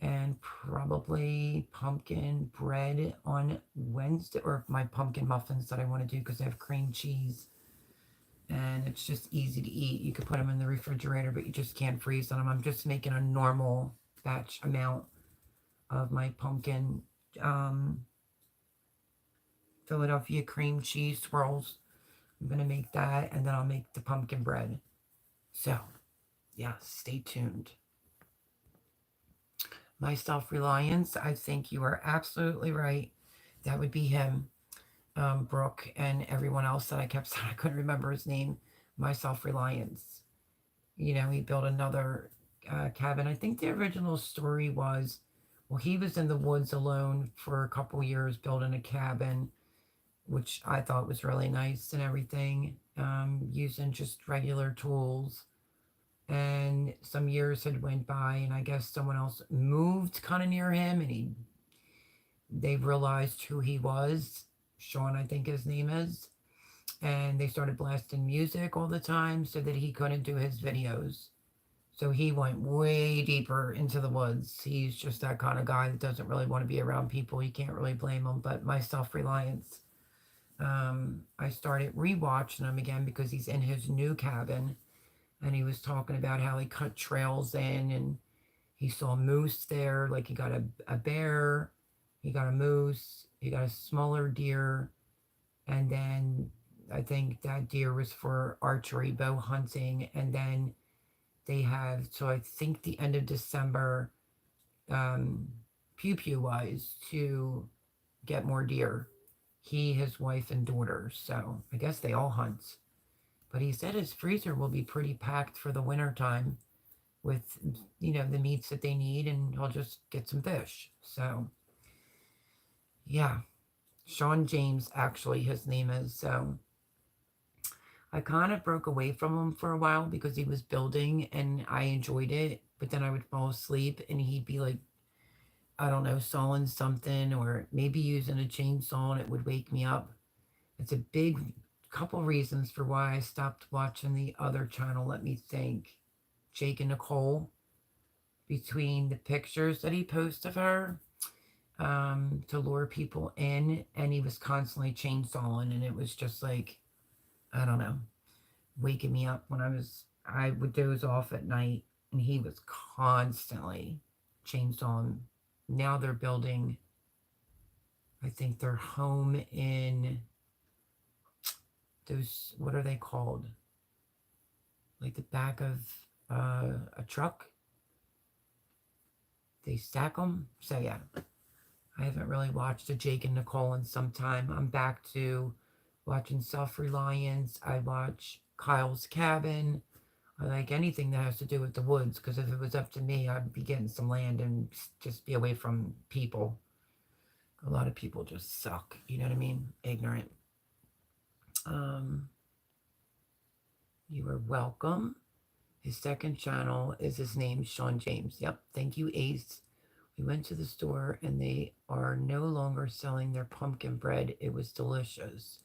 and probably pumpkin bread on Wednesday, or my pumpkin muffins that I want to do because they have cream cheese. And it's just easy to eat. You could put them in the refrigerator, but you just can't freeze them. I'm just making a normal batch amount of my pumpkin Philadelphia cream cheese swirls. I'm going to make that, and then I'll make the pumpkin bread. So, yeah, stay tuned. My self-reliance, I think you are absolutely right. That would be him. Brooke and everyone else that I kept saying, I couldn't remember his name. My self-reliance. You know, he built another cabin. I think the original story was, well, he was in the woods alone for a couple years building a cabin, which I thought was really nice and everything, using just regular tools. And some years had went by, and I guess someone else moved kind of near him, and they realized who he was. Sean, I think his name is. And they started blasting music all the time so that he couldn't do his videos. So he went way deeper into the woods. He's just that kind of guy that doesn't really want to be around people. You can't really blame him. But my self-reliance, I started rewatching him again because he's in his new cabin. And he was talking about how he cut trails in and he saw moose there. Like he got a bear, he got a moose, he got a smaller deer. And then I think that deer was for archery, bow hunting. And then they have, so I think the end of December, pew wise, to get more deer. He, his wife, and daughter. So I guess they all hunt. But he said his freezer will be pretty packed for the winter time with, you know, the meats that they need, and he'll just get some fish. So, yeah. Sean James, actually, his name is. So, I kind of broke away from him for a while because he was building, and I enjoyed it. But then I would fall asleep, and he'd be like, I don't know, sawing something, or maybe using a chainsaw, and it would wake me up. It's a big couple reasons for why I stopped watching the other channel. Let me think. Jake and Nicole, between the pictures that he posts of her, to lure people in, and he was constantly chainsawing, and it was just like, I don't know, waking me up when I would doze off at night, and he was constantly chainsawing. Now they're building, I think, their home in those, what are they called? Like the back of a truck. They stack them. So yeah, I haven't really watched a Jake and Nicole in some time. I'm back to watching Self-Reliance. I watch Kyle's Cabin. I like anything that has to do with the woods, because if it was up to me, I'd be getting some land and just be away from people. A lot of people just suck. You know what I mean? Ignorant. You are welcome. His second channel is his name, Sean James. Yep. Thank you, Ace. We went to the store and they are no longer selling their pumpkin bread. It was delicious.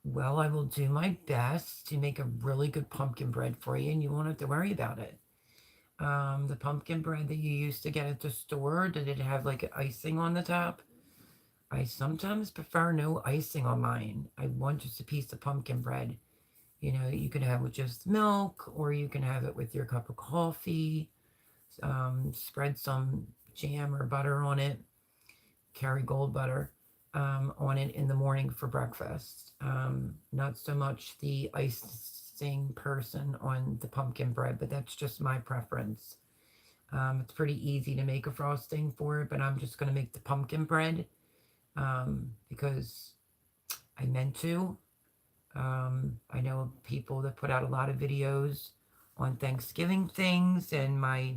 Well, I will do my best to make a really good pumpkin bread for you, and you won't have to worry about it. The pumpkin bread that you used to get at the store, did it have like icing on the top? I sometimes prefer no icing on mine. I want just a piece of pumpkin bread. You know, you can have it with just milk, or you can have it with your cup of coffee. Spread some jam or butter on it, Kerrygold butter, on it in the morning for breakfast. Not so much the icing person on the pumpkin bread, but that's just my preference. It's pretty easy to make a frosting for it, but I'm just going to make the pumpkin bread because I meant to. I know people that put out a lot of videos on Thanksgiving things, and I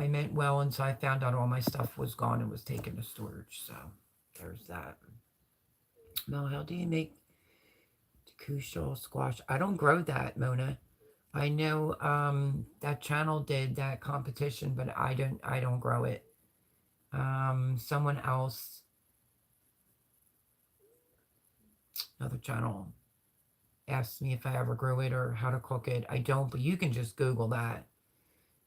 meant well, and so I found out all my stuff was gone and was taken to storage. So there's that. Mel, how do you make Kushal squash? I don't grow that, Mona. I know that channel did that competition, but I don't grow it. Someone else, another channel, asked me if I ever grew it or how to cook it. I don't, but you can just Google that.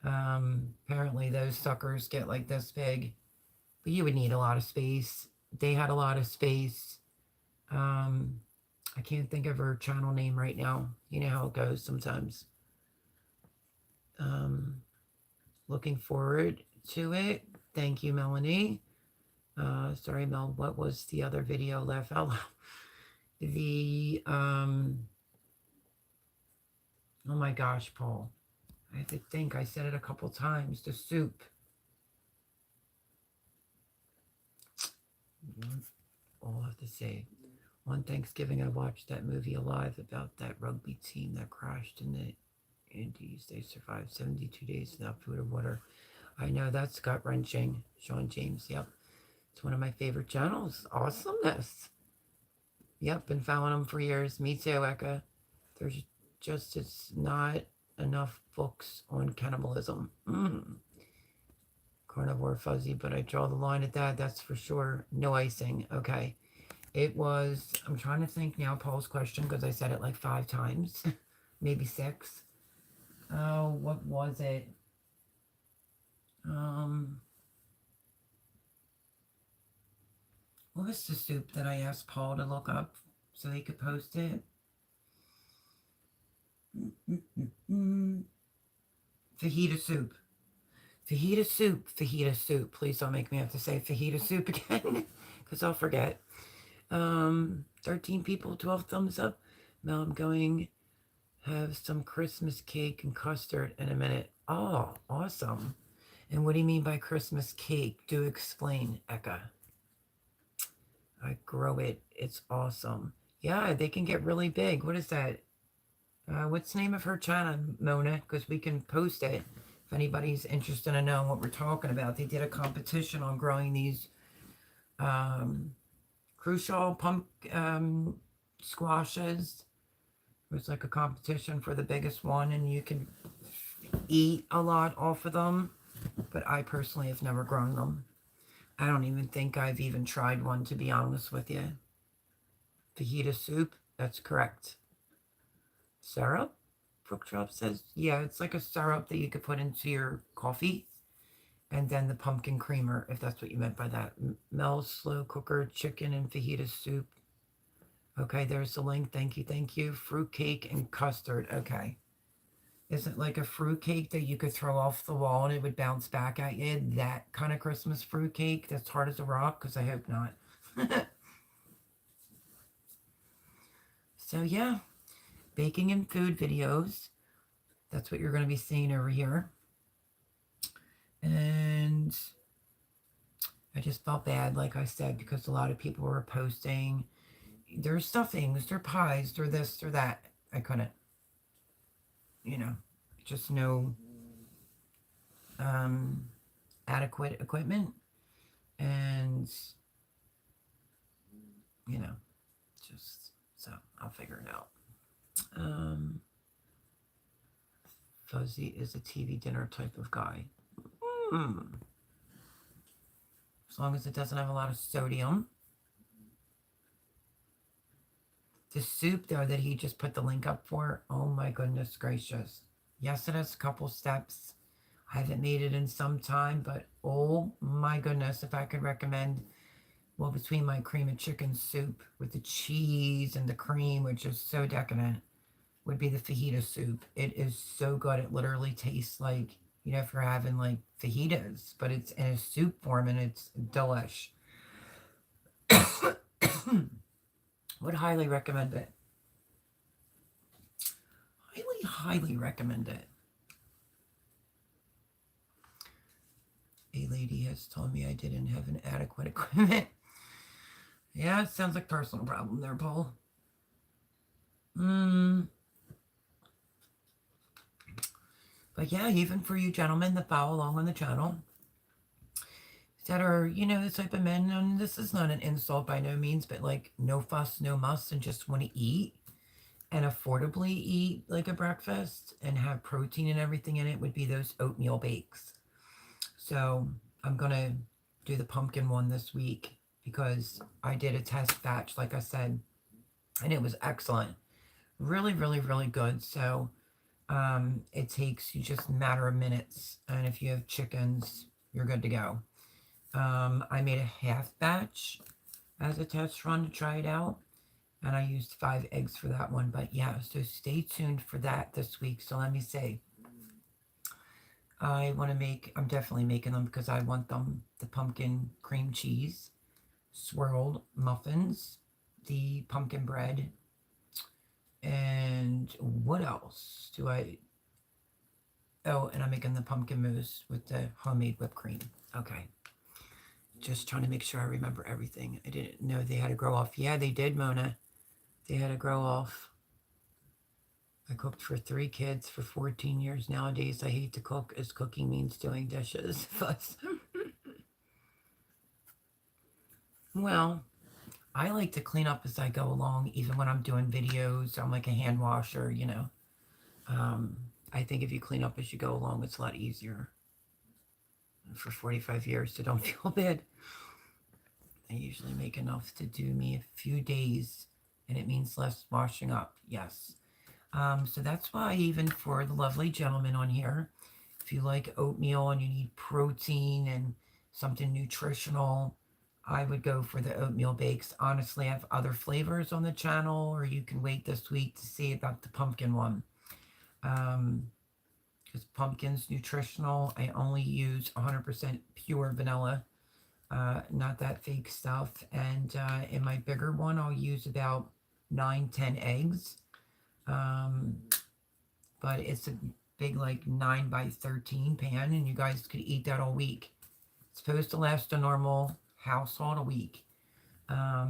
Apparently those suckers get like this big, but you would need a lot of space. They had a lot of space. I can't think of her channel name right now. You know how it goes sometimes. Looking forward to it. Thank you, Melanie. Sorry, Mel, what was the other video left out? The, oh my gosh, Paul. I have to think. I said it a couple times. The soup. All I have to say. On Thanksgiving, I watched that movie Alive about that rugby team that crashed in the Andes. They survived 72 days without food or water. I know, that's gut-wrenching. Sean James, yep. It's one of my favorite channels. Awesomeness. Yep, been following them for years. Me too, Eka. There's just, it's not enough books on cannibalism. Carnivore fuzzy, but I draw the line at that. That's for sure. No icing. Okay. It was, I'm trying to think now, Paul's question, because I said it like 5 times, maybe 6. Oh, what was it? What was the soup that I asked Paul to look up so they could post it? Fajita soup. Fajita soup. Fajita soup. Please don't make me have to say fajita soup again, because I'll forget. 13 people, 12 thumbs up. Now I'm going have some Christmas cake and custard in a minute. Oh, awesome. And what do you mean by Christmas cake? Do explain, Eka. I grow it. It's awesome. Yeah, they can get really big. What is that? What's the name of her channel, Mona? Because we can post it if anybody's interested in knowing what we're talking about. They did a competition on growing these crucial squashes. It was like a competition for the biggest one, and you can eat a lot off of them. But I personally have never grown them. I don't even think I've even tried one, to be honest with you. Fajita soup, that's correct. Syrup? Brook Drop says, yeah, it's like a syrup that you could put into your coffee. And then the pumpkin creamer, if that's what you meant by that. Mel's slow cooker chicken and fajita soup. Okay, there's the link. Thank you, thank you. Fruit cake and custard. Okay. Is it like a fruit cake that you could throw off the wall and it would bounce back at you? That kind of Christmas fruit cake that's hard as a rock? Because I hope not. So, yeah, baking and food videos. That's what you're going to be seeing over here. And I just felt bad, like I said, because a lot of people were posting their stuffings, their pies, their this, their that. I couldn't, you know, just no adequate equipment. And, you know, just so I'll figure it out. Fuzzy is a TV dinner type of guy. As long as it doesn't have a lot of sodium. The soup, though, that he just put the link up for, oh my goodness gracious. Yes, it has a couple steps. I haven't made it in some time, but oh my goodness, if I could recommend, well, between my cream and chicken soup with the cheese and the cream, which is so decadent, would be the fajita soup. It is so good. It literally tastes like, you know, if you're having like fajitas, but it's in a soup form and it's delish. Would highly recommend it. Highly recommend it. A lady has told me I didn't have an adequate equipment. Yeah, it sounds like a personal problem there, Paul. But yeah, even for you gentlemen that follow along on the channel, that are, you know, the type of men, and this is not an insult by no means, but like no fuss, no muss, and just want to eat and affordably eat like a breakfast and have protein and everything in it, would be those oatmeal bakes. So I'm going to do the pumpkin one this week because I did a test batch, like I said, and it was excellent. Really, really, really good. So it takes you just a matter of minutes. And if you have chickens, you're good to go. I made a half batch as a test run to try it out. And I used 5 eggs for that one. But yeah, so stay tuned for that this week. So let me see. I'm definitely making them because I want them, the pumpkin cream cheese, swirled muffins, the pumpkin bread, and what else do I, oh, and I'm making the pumpkin mousse with the homemade whipped cream. Okay. Just trying to make sure I remember everything. I didn't know they had to grow off. Yeah, they did, Mona. They had to grow off. I cooked for 3 kids for 14 years. Nowadays, I hate to cook, as cooking means doing dishes. Well, I like to clean up as I go along, even when I'm doing videos. I'm like a hand washer, you know. I think if you clean up as you go along, it's a lot easier. For 45 years, so don't feel bad. I usually make enough to do me a few days, and it means less washing up. Yes. So that's why, even for the lovely gentleman on here, if you like oatmeal and you need protein and something nutritional, I would go for the oatmeal bakes. Honestly, I have other flavors on the channel, or you can wait this week to see about the pumpkin one. Because pumpkin's nutritional. I only use 100% pure vanilla, not that fake stuff. And in my bigger one, I'll use about 9-10 eggs. But it's a big, like 9x13 pan, and you guys could eat that all week. It's supposed to last a normal household a week.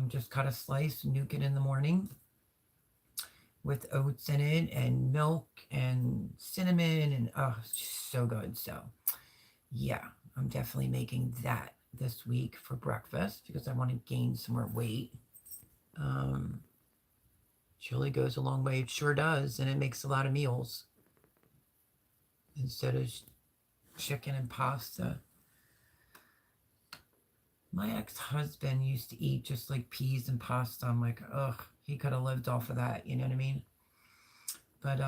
Just cut a slice, nuke it in the morning with oats in it and milk and cinnamon, and oh, it's just so good. So yeah, I'm definitely making that this week for breakfast because I want to gain some more weight. Chili goes a long way. It sure does, and it makes a lot of meals instead of chicken and pasta. My ex-husband used to eat just like peas and pasta. I'm like, ugh, he could have lived off of that, you know what I mean? But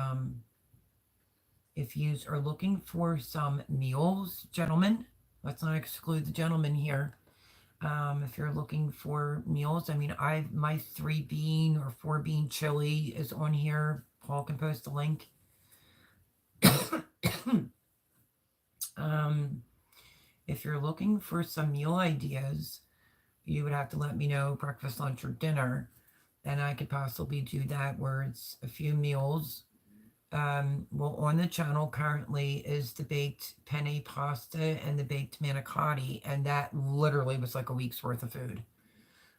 if you are looking for some meals, gentlemen, Let's not exclude the gentleman here. If you're looking for meals, I mean, my 3 bean or 4 bean chili is on here. Paul can post a link. um, if you're looking for some meal ideas, you would have to let me know breakfast, lunch, or dinner, and I could possibly do that where it's a few meals. Well, on the channel currently is the baked penne pasta and the baked manicotti, and that literally was like a week's worth of food.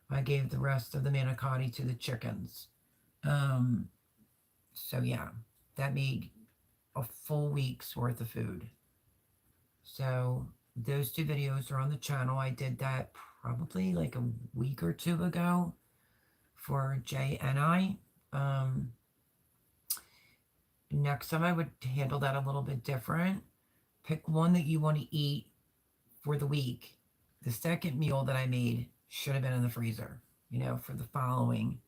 I gave the rest of the manicotti to the chickens. Um, so yeah, that made a full week's worth of food. So those 2 videos are on the channel. I did that probably like a week or 2 ago for Jay and I. Next time I would handle that a little bit different. Pick one that you want to eat for the week. The second meal that I made should have been in the freezer, for the following.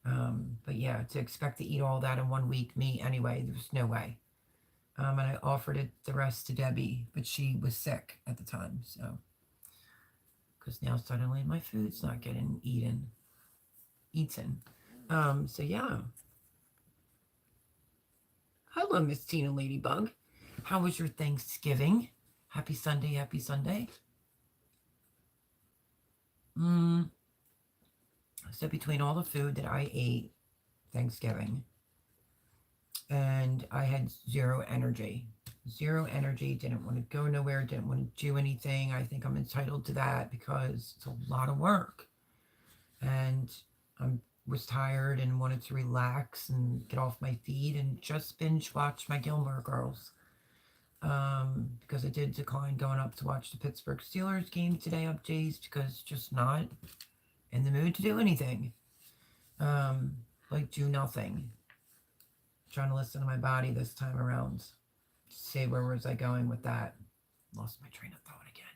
But yeah, to expect to eat all that in 1 week, me anyway, there was no way. And I offered it the rest to Debbie, but she was sick at the time, so. Because now suddenly my food's not getting eaten. So yeah. Hello, Miss Tina Ladybug. How was your Thanksgiving? Happy Sunday, happy Sunday. So between all the food that I ate Thanksgiving, and I had zero energy, didn't want to go nowhere, didn't want to do anything. I think I'm entitled to that because it's a lot of work. And I was tired and wanted to relax and get off my feet and just binge watch my Gilmore Girls. Because I did decline going up to watch the Pittsburgh Steelers game today up Jays because just not in the mood to do anything. Like do nothing. Trying to listen to my body this time around. See, where was I going with that? Lost my train of thought again.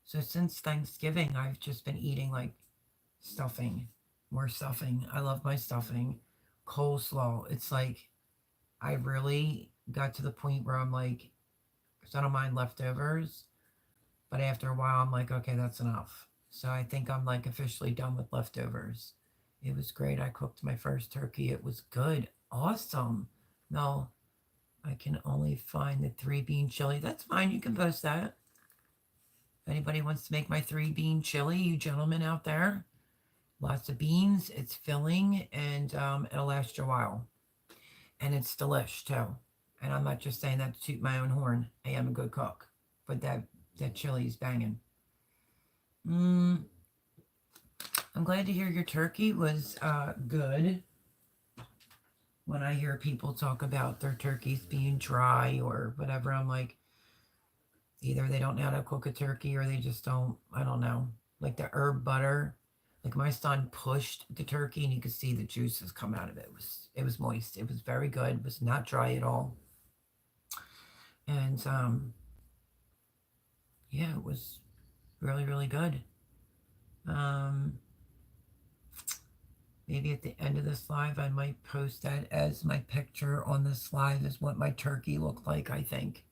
So since Thanksgiving, I've just been eating like stuffing, more stuffing. I love my stuffing. Coleslaw. It's like I really got to the point where I'm like, because I don't mind leftovers, but after a while I'm like, okay, that's enough. So I think I'm like officially done with leftovers. It was great. I cooked my first turkey. It was good. Awesome. No, I can only find the 3-bean chili. That's fine. You can post that. If anybody wants to make my 3-bean chili, you gentlemen out there, lots of beans. It's filling and it'll last you a while. And it's delish too. And I'm not just saying that to toot my own horn. I am a good cook. But that chili's banging. I'm glad to hear your turkey was good. When I hear people talk about their turkeys being dry or whatever, I'm like, either they don't know how to cook a turkey or they just don't, I don't know. Like the herb butter, like my son pushed the turkey and you could see the juices come out of it. It was moist. It was very good. It was not dry at all. And yeah, it was really, really good. Maybe at the end of this live, I might post that as my picture on this live is what my turkey looked like, I think.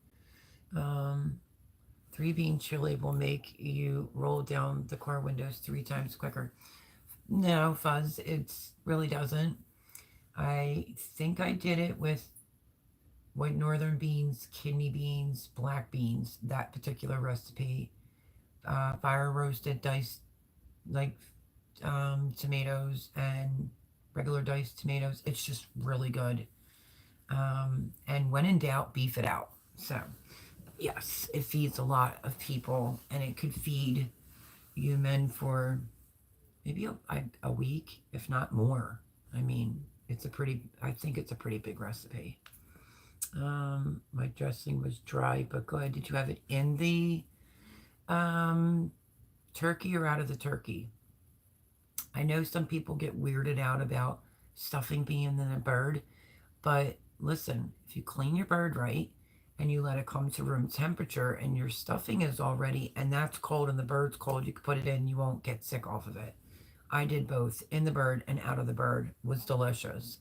3-bean chili will make you roll down the car windows 3 times quicker. No, Fuzz, it really doesn't. I think I did it with white northern beans, kidney beans, black beans, that particular recipe. Fire roasted diced like tomatoes and regular diced tomatoes. It's just really good. And when in doubt, beef it out. So yes, it feeds a lot of people, and it could feed you men for maybe a week, if not more. I mean, I think it's a pretty big recipe. My dressing was dry but good. Did you have it in the turkey or out of the turkey? I know some people get weirded out about stuffing being in a bird, but listen, if you clean your bird right and you let it come to room temperature and your stuffing is already, and that's cold and the bird's cold, you can put it in, you won't get sick off of it. I did both in the bird and out of the bird. It was delicious.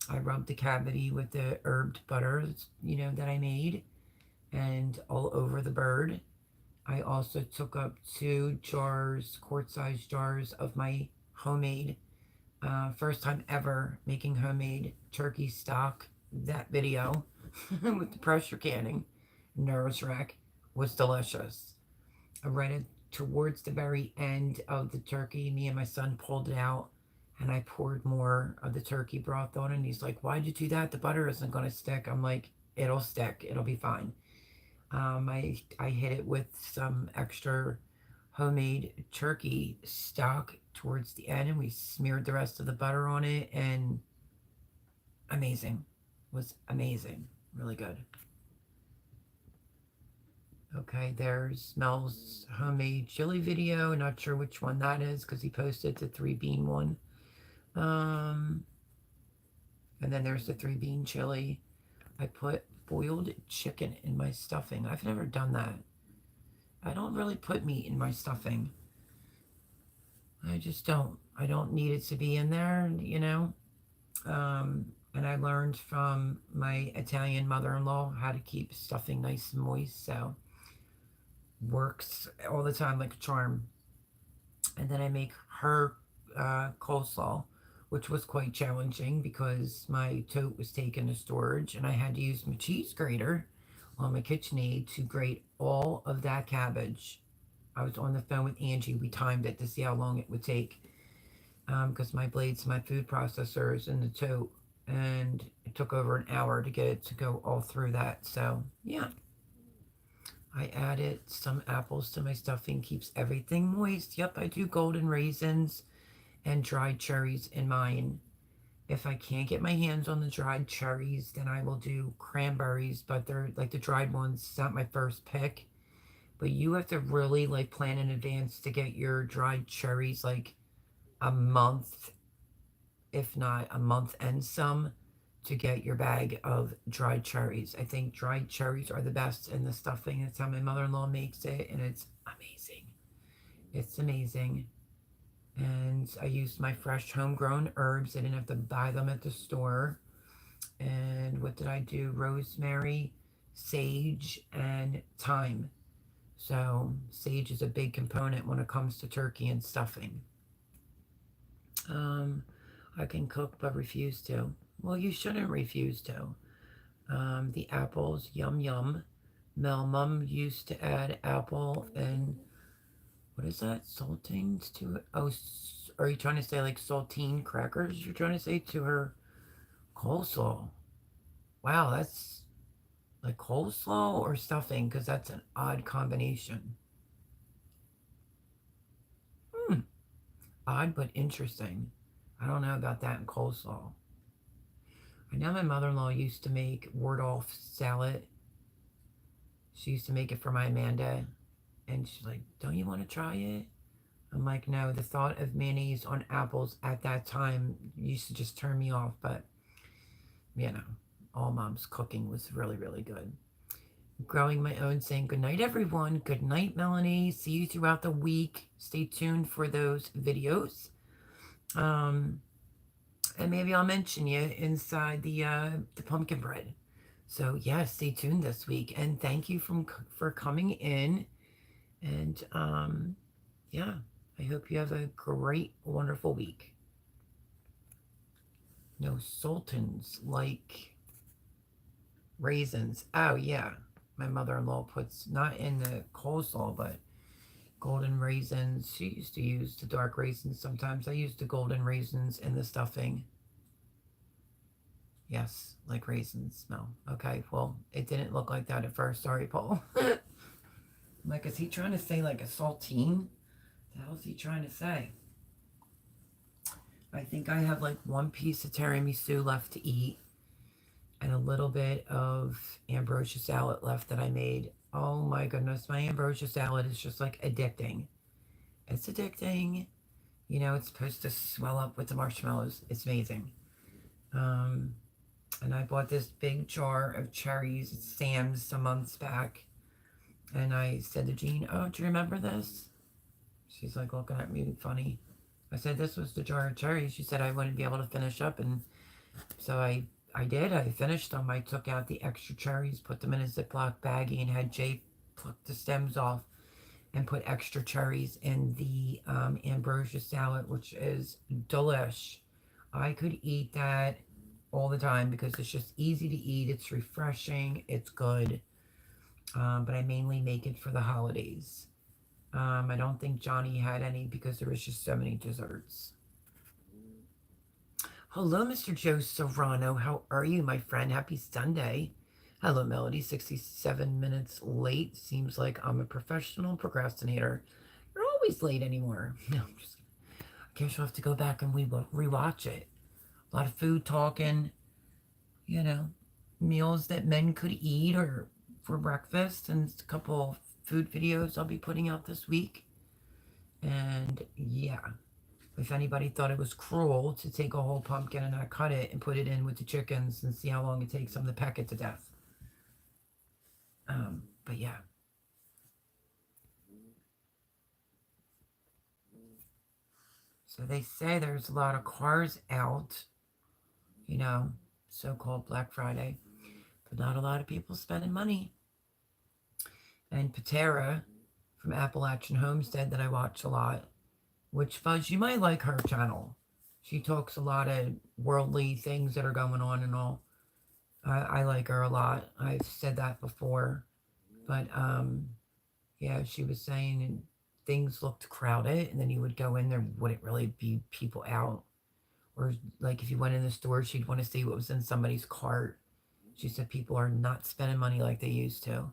I rubbed the cavity with the herbed butter, that I made, and all over the bird. I also took up 2 jars, quart-sized jars of my homemade, first time ever making homemade turkey stock. That video with the pressure canning, Nurse Rack, was delicious. Right towards the very end of the turkey, me and my son pulled it out, and I poured more of the turkey broth on it. And he's like, "Why'd you do that? The butter isn't going to stick." I'm like, "It'll stick. It'll be fine." I hit it with some extra homemade turkey stock towards the end, and we smeared the rest of the butter on it, and amazing. Was amazing. Really good. Okay, there's Mel's homemade chili video. Not sure which one that is because he posted the 3-bean one. And then there's the 3-bean chili. I put boiled chicken in my stuffing. I've never done that. I don't really put meat in my stuffing. I just don't. I don't need it to be in there, And I learned from my Italian mother-in-law how to keep stuffing nice and moist, so works all the time like a charm. And then I make her coleslaw, which was quite challenging because my tote was taken to storage and I had to use my cheese grater on my KitchenAid to grate all of that cabbage. I was on the phone with Angie. We timed it to see how long it would take because my blades, my food processor is in the tote, and it took over an hour to get it to go all through that. So yeah, I added some apples to my stuffing, keeps everything moist. Yep, I do golden raisins and dried cherries in mine. If I can't get my hands on the dried cherries, then I will do cranberries, but they're like the dried ones. It's not my first pick. But you have to really like plan in advance to get your dried cherries like a month, if not a month and some, to get your bag of dried cherries. I think dried cherries are the best in the stuffing. That's how my mother-in-law makes it, and it's amazing. It's amazing. And I used my fresh homegrown herbs. I didn't have to buy them at the store. And what did I do? Rosemary, sage, and thyme. So sage is a big component when it comes to turkey and stuffing. I can cook but refuse to. Well, you shouldn't refuse to. The apples, yum yum. Mel Mum used to add apple and what is that? Saltines to it? Oh, are you trying to say like saltine crackers? You're trying to say to her coleslaw. Wow, that's like coleslaw or stuffing because that's an odd combination. Hmm, odd but interesting. I don't know about that in coleslaw. I know my mother-in-law used to make Wardolph salad. She used to make it for my Amanda, and she's like, "Don't you want to try it?" I'm like, "No." The thought of mayonnaise on apples at that time used to just turn me off, but all mom's cooking was really, really good. Growing my own, saying good night, everyone. Good night, Melanie. See you throughout the week. Stay tuned for those videos. And maybe I'll mention you inside the pumpkin bread. So yeah, stay tuned this week, and thank you for coming in. And yeah, I hope you have a great, wonderful week. No sultans like raisins. Oh yeah, my mother-in-law puts not in the coleslaw, but golden raisins. She used to use the dark raisins sometimes. I used the golden raisins in the stuffing. Yes, like raisins smell. Okay, well, it didn't look like that at first. Sorry, Paul. Like, is he trying to say like a saltine? What the hell is he trying to say? I think I have like one piece of tiramisu left to eat and a little bit of ambrosia salad left that I made. Oh my goodness, my ambrosia salad is just like addicting. It's addicting. It's supposed to swell up with the marshmallows. It's amazing. And I bought this big jar of cherries at Sam's some months back. And I said to Jean, "Oh, do you remember this?" She's like looking at me funny. I said, "This was the jar of cherries." She said I wouldn't be able to finish up and So I did. I finished them. I took out the extra cherries, put them in a Ziploc baggie, and had Jay pluck the stems off and put extra cherries in the ambrosia salad, which is delish. I could eat that all the time because it's just easy to eat. It's refreshing. It's good. But I mainly make it for the holidays. I don't think Johnny had any because there was just so many desserts. Hello, Mr. Joe Serrano. How are you, my friend? Happy Sunday. Hello, Melody. 67 minutes late. Seems like I'm a professional procrastinator. You're always late anymore. No, I'm just kidding. I guess you'll have to go back and rewatch it. A lot of food talking, you know, meals that men could eat or for breakfast, and a couple food videos I'll be putting out this week. And yeah, if anybody thought it was cruel to take a whole pumpkin and not cut it and put it in with the chickens and see how long it takes them to peck it to death. But yeah. So they say there's a lot of cars out, you know, so-called Black Friday, but not a lot of people spending money. And Patera from Appalachian Homestead that I watch a lot, which Fuzz, you might like her channel. She talks a lot of worldly things that are going on and all. I like her a lot. I've said that before. But yeah, she was saying things looked crowded, and then you would go in there, wouldn't really be people out. Or like if you went in the store, she'd want to see what was in somebody's cart. She said people are not spending money like they used to.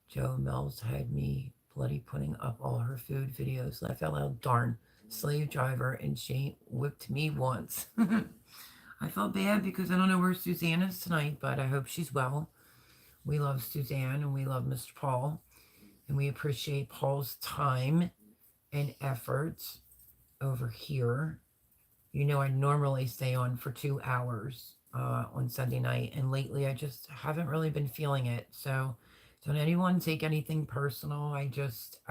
Joe Mills had me bloody putting up all her food videos. Laugh out loud, darn. Slave driver, and she whipped me once. I felt bad because I don't know where Suzanne is tonight, but I hope she's well. We love Suzanne and we love Mr. Paul, and we appreciate Paul's time and efforts over here. You know, I normally stay on for 2 hours on Sunday night, and lately I just haven't really been feeling it. So don't anyone take anything personal. I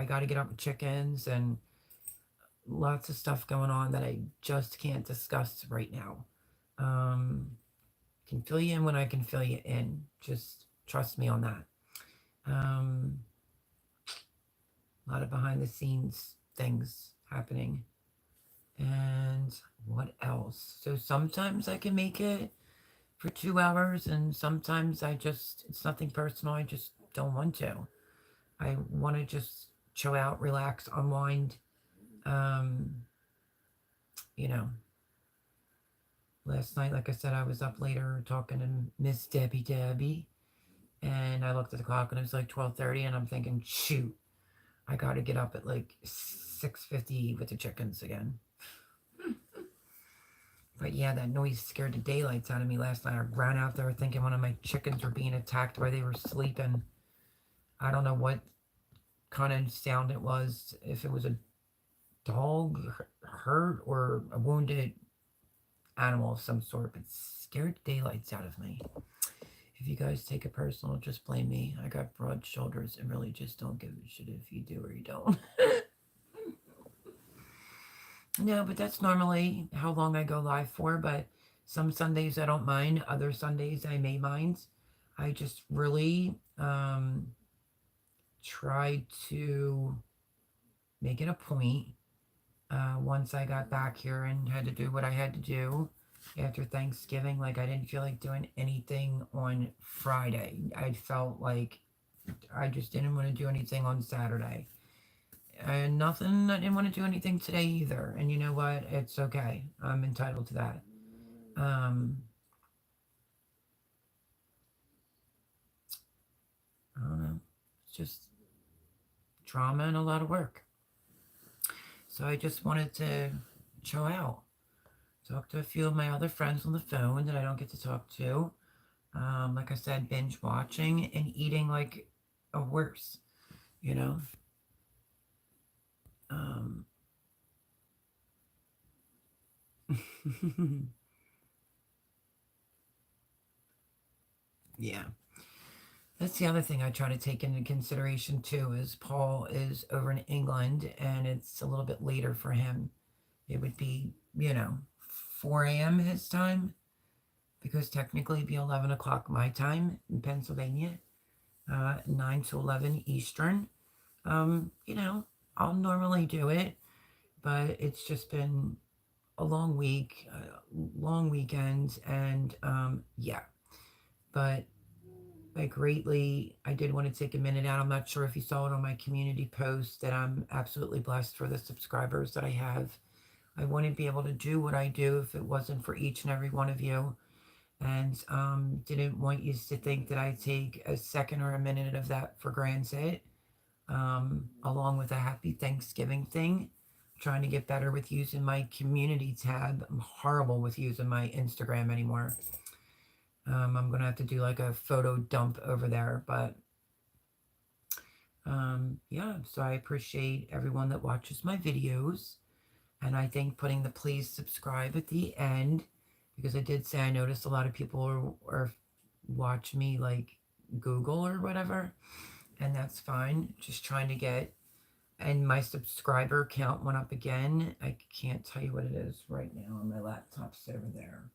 got to get up with chickens and lots of stuff going on that I just can't discuss right now. Um, can fill you in when I can fill you in. Just trust me on that. Um, a lot of behind the scenes things happening. And what else? So sometimes I can make it for 2 hours, and sometimes it's nothing personal. I just don't want to. I want to just chill out, relax, unwind. Um, you know, last night, like I said, I was up later talking to Miss Debbie, and I looked at the clock and it was like 12:30, and I'm thinking, shoot, I got to get up at like 6:50 with the chickens again. But yeah, that noise scared the daylights out of me last night. I ran out there thinking one of my chickens were being attacked while they were sleeping. I don't know what kind of sound it was, if it was a dog hurt or a wounded animal of some sort, but scared the daylights out of me. If you guys take it personal, just blame me. I got broad shoulders and really just don't give a shit if you do or you don't. No, but that's normally how long I go live for, but some Sundays I don't mind. Other Sundays I may mind. I just really tried to make it a point once I got back here and had to do what I had to do after Thanksgiving. Like, I didn't feel like doing anything on Friday. I felt like I just didn't want to do anything on Saturday. And nothing, I didn't want to do anything today either. And you know what? It's okay. I'm entitled to that. I don't know. It's just drama and a lot of work. So I just wanted to chill out. Talk to a few of my other friends on the phone that I don't get to talk to. Like I said, binge watching and eating like a horse, you know? Yeah. That's the other thing I try to take into consideration too is Paul is over in England and it's a little bit later for him. It would be, 4 a.m. his time. because technically it'd be 11 o'clock my time in Pennsylvania, 9 to 11 Eastern. You know, I'll normally do it, but it's just been a long week, long weekend, and yeah. But I did want to take a minute out. I'm not sure if you saw it on my community post that I'm absolutely blessed for the subscribers that I have. I wouldn't be able to do what I do if it wasn't for each and every one of you. And didn't want you to think that I take a second or a minute of that for granted. Along with a happy Thanksgiving thing. Trying to get better with using my community tab. I'm horrible with using my Instagram anymore. I'm going to have to do like a photo dump over there. But yeah, so I appreciate everyone that watches my videos. And I think putting the please subscribe at the end, because I did say I noticed a lot of people are watch me like Google or whatever. And that's fine. Just trying to get, and my subscriber count went up again. I can't tell you what it is right now on my laptop's over there.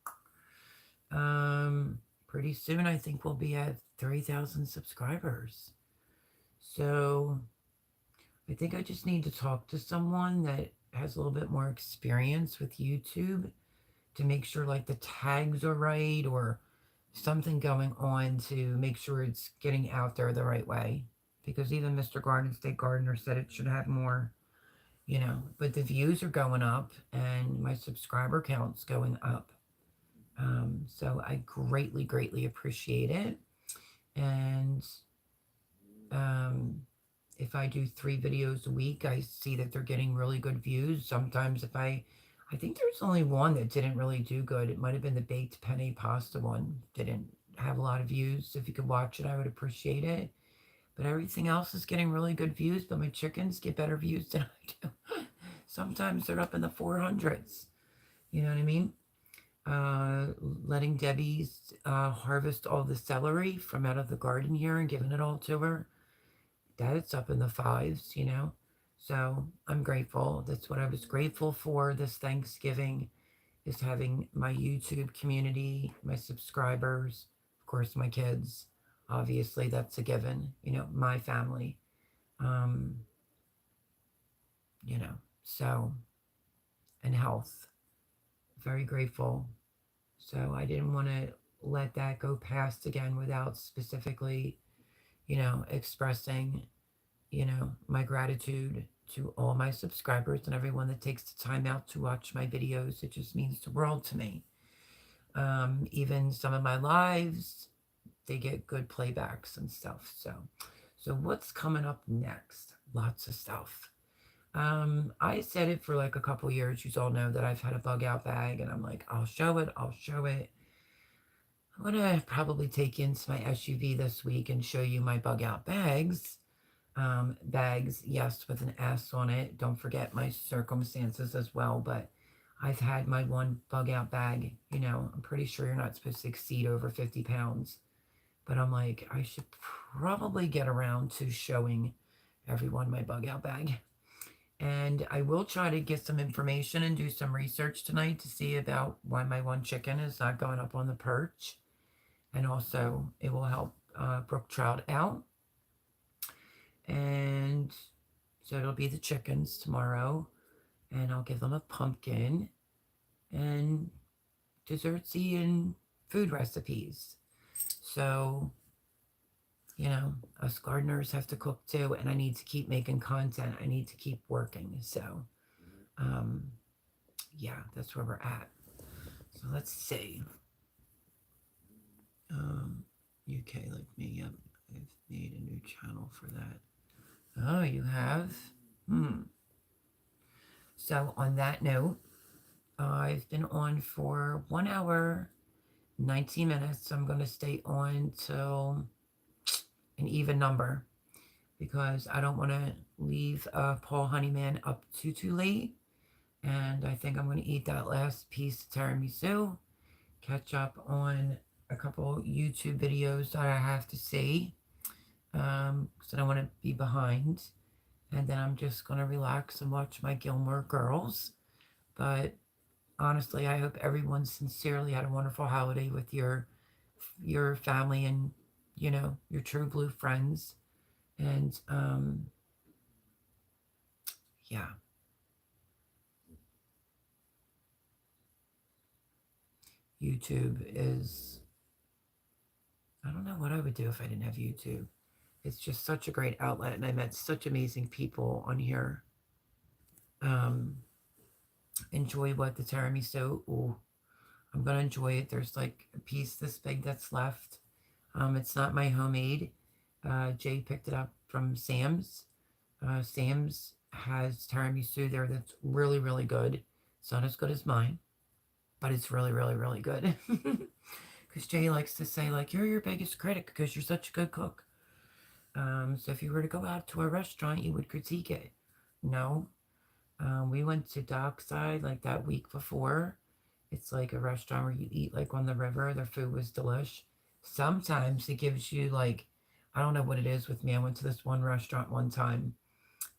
Pretty soon I think we'll be at 3,000 subscribers. So I think I just need to talk to someone that has a little bit more experience with YouTube to make sure like the tags are right or something going on to make sure it's getting out there the right way. Because even Mr. Garden State Gardener said it should have more, you know, but the views are going up and my subscriber count's going up. So I greatly, greatly appreciate it. And if I do 3 videos a week, I see that they're getting really good views. Sometimes if I think there's only one that didn't really do good. It might have been the baked penne pasta one. Didn't have a lot of views. If you could watch it, I would appreciate it. But everything else is getting really good views, but my chickens get better views than I do. Sometimes they're up in the 400s. You know what I mean? Letting Debbie's harvest all the celery from out of the garden here and giving it all to her. That's up in the 5s, you know? So I'm grateful. That's what I was grateful for this Thanksgiving, is having my YouTube community, my subscribers, of course, my kids. Obviously, that's a given, you know, my family. Um, you know, so, and health. Very grateful. So I didn't want to let that go past again without specifically, you know, expressing, you know, my gratitude to all my subscribers and everyone that takes the time out to watch my videos. It just means the world to me. Even some of my lives, they get good playbacks and stuff. So what's coming up next? Lots of stuff. I said it for like a couple years. You all know that I've had a bug out bag, and I'm like, I'll show it. I'm gonna probably take into my SUV this week and show you my bug out bags. Bags, yes, with an S on it. Don't forget my circumstances as well, but I've had my one bug out bag. You know, I'm pretty sure you're not supposed to exceed over 50 pounds. But I'm like, I should probably get around to showing everyone my bug out bag. And I will try to get some information and do some research tonight to see about why my one chicken is not going up on the perch. And also, it will help brook trout out. And so it'll be the chickens tomorrow. And I'll give them a pumpkin and dessertsy and food recipes. So, you know, us gardeners have to cook too, and I need to keep making content. I need to keep working. So, yeah, that's where we're at. So let's see. UK like me, yep. I've made a new channel for that. Oh, you have? So on that note, I've been on for 1 hour, 19 minutes. I'm going to stay on till an even number because I don't want to leave Paul Honeyman up too late. And I think I'm going to eat that last piece of tiramisu, catch up on a couple YouTube videos that I have to see because I don't want to be behind. And then I'm just going to relax and watch my Gilmore Girls. But honestly, I hope everyone sincerely had a wonderful holiday with your family and, you know, your true blue friends. And yeah, YouTube is, I don't know what I would do if I didn't have YouTube. It's just such a great outlet, and I met such amazing people on here. Um, enjoy what the tiramisu. Ooh, I'm gonna enjoy it. There's like a piece this big that's left. It's not my homemade. Jay picked it up from Sam's. Sam's has tiramisu there that's really, really good. It's not as good as mine, but it's really, really, really good. Because Jay likes to say, like, you're your biggest critic because you're such a good cook. So if you were to go out to a restaurant, you would critique it. No. We went to Dockside like that week before. It's like a restaurant where you eat like on the river. Their food was delish. Sometimes it gives you like, I don't know what it is with me. I went to this one restaurant one time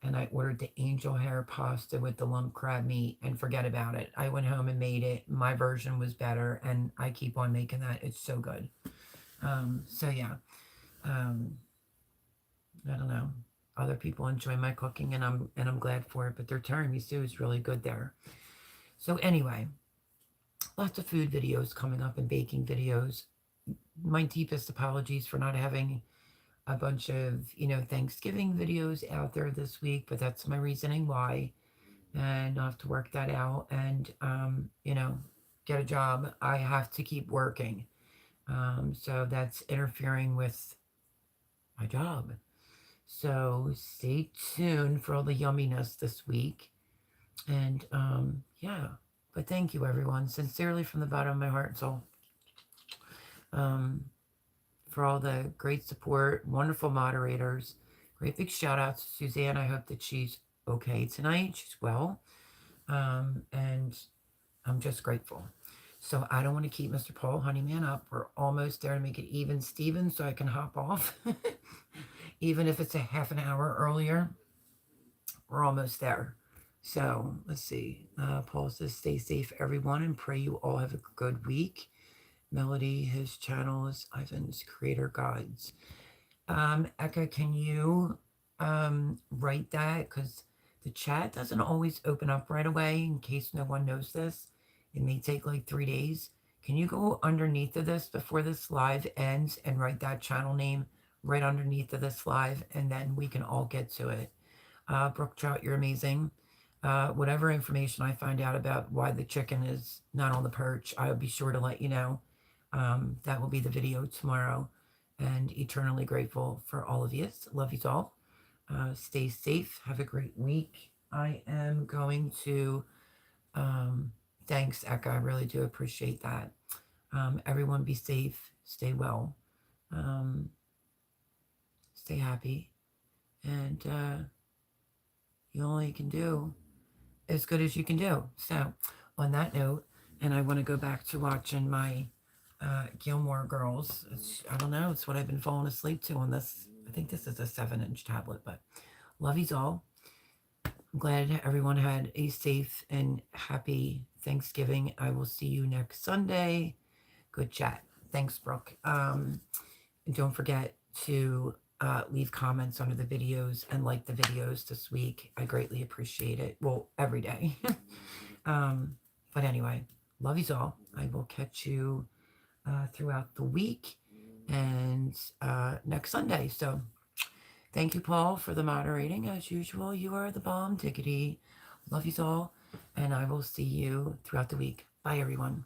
and I ordered the angel hair pasta with the lump crab meat and forget about it. I went home and made it. My version was better and I keep on making that. It's so good. So yeah. Um, I don't know. Other people enjoy my cooking and I'm glad for it, but their tiramisu is really good there. So anyway, lots of food videos coming up and baking videos. My deepest apologies for not having a bunch of, you know, Thanksgiving videos out there this week, but that's my reasoning why. And I'll have to work that out and, you know, get a job. I have to keep working. So that's interfering with my job. So stay tuned for all the yumminess this week. And yeah, but thank you, everyone, sincerely from the bottom of my heart and soul, um, for all the great support, wonderful moderators. Great big shout out to Suzanne. I hope that she's okay tonight. She's well. And I'm just grateful. So I don't want to keep Mr. Paul Honeyman up. We're almost there to make it even Steven so I can hop off. Even if it's a half an hour earlier, we're almost there. So let's see. Paul says, stay safe, everyone, and pray you all have a good week. Melody, his channel is Ivan's Creator Guides. Eka, can you write that? Because the chat doesn't always open up right away, in case no one knows this. It may take like 3 days. Can you go underneath of this before this live ends and write that channel name right underneath of this live, and then we can all get to it. Brooke Trout, you're amazing. Whatever information I find out about why the chicken is not on the perch, I'll be sure to let you know. That will be the video tomorrow. And eternally grateful for all of you. Love you all. Stay safe. Have a great week. I am going to, thanks, Eka. I really do appreciate that. Everyone be safe. Stay well. Stay happy. And you only can do as good as you can do. So, on that note, and I want to go back to watching my Gilmore Girls. I don't know. It's what I've been falling asleep to on this. I think this is a 7-inch tablet, but love yous all. I'm glad everyone had a safe and happy Thanksgiving. I will see you next Sunday. Good chat. Thanks, Brooke. And don't forget to leave comments under the videos and like the videos this week. I greatly appreciate it. Well, every day. But anyway, love yous all. I will catch you throughout the week and next Sunday. So thank you, Paul, for the moderating. As usual, you are the bomb, Diggity. Love yous all. And I will see you throughout the week. Bye, everyone.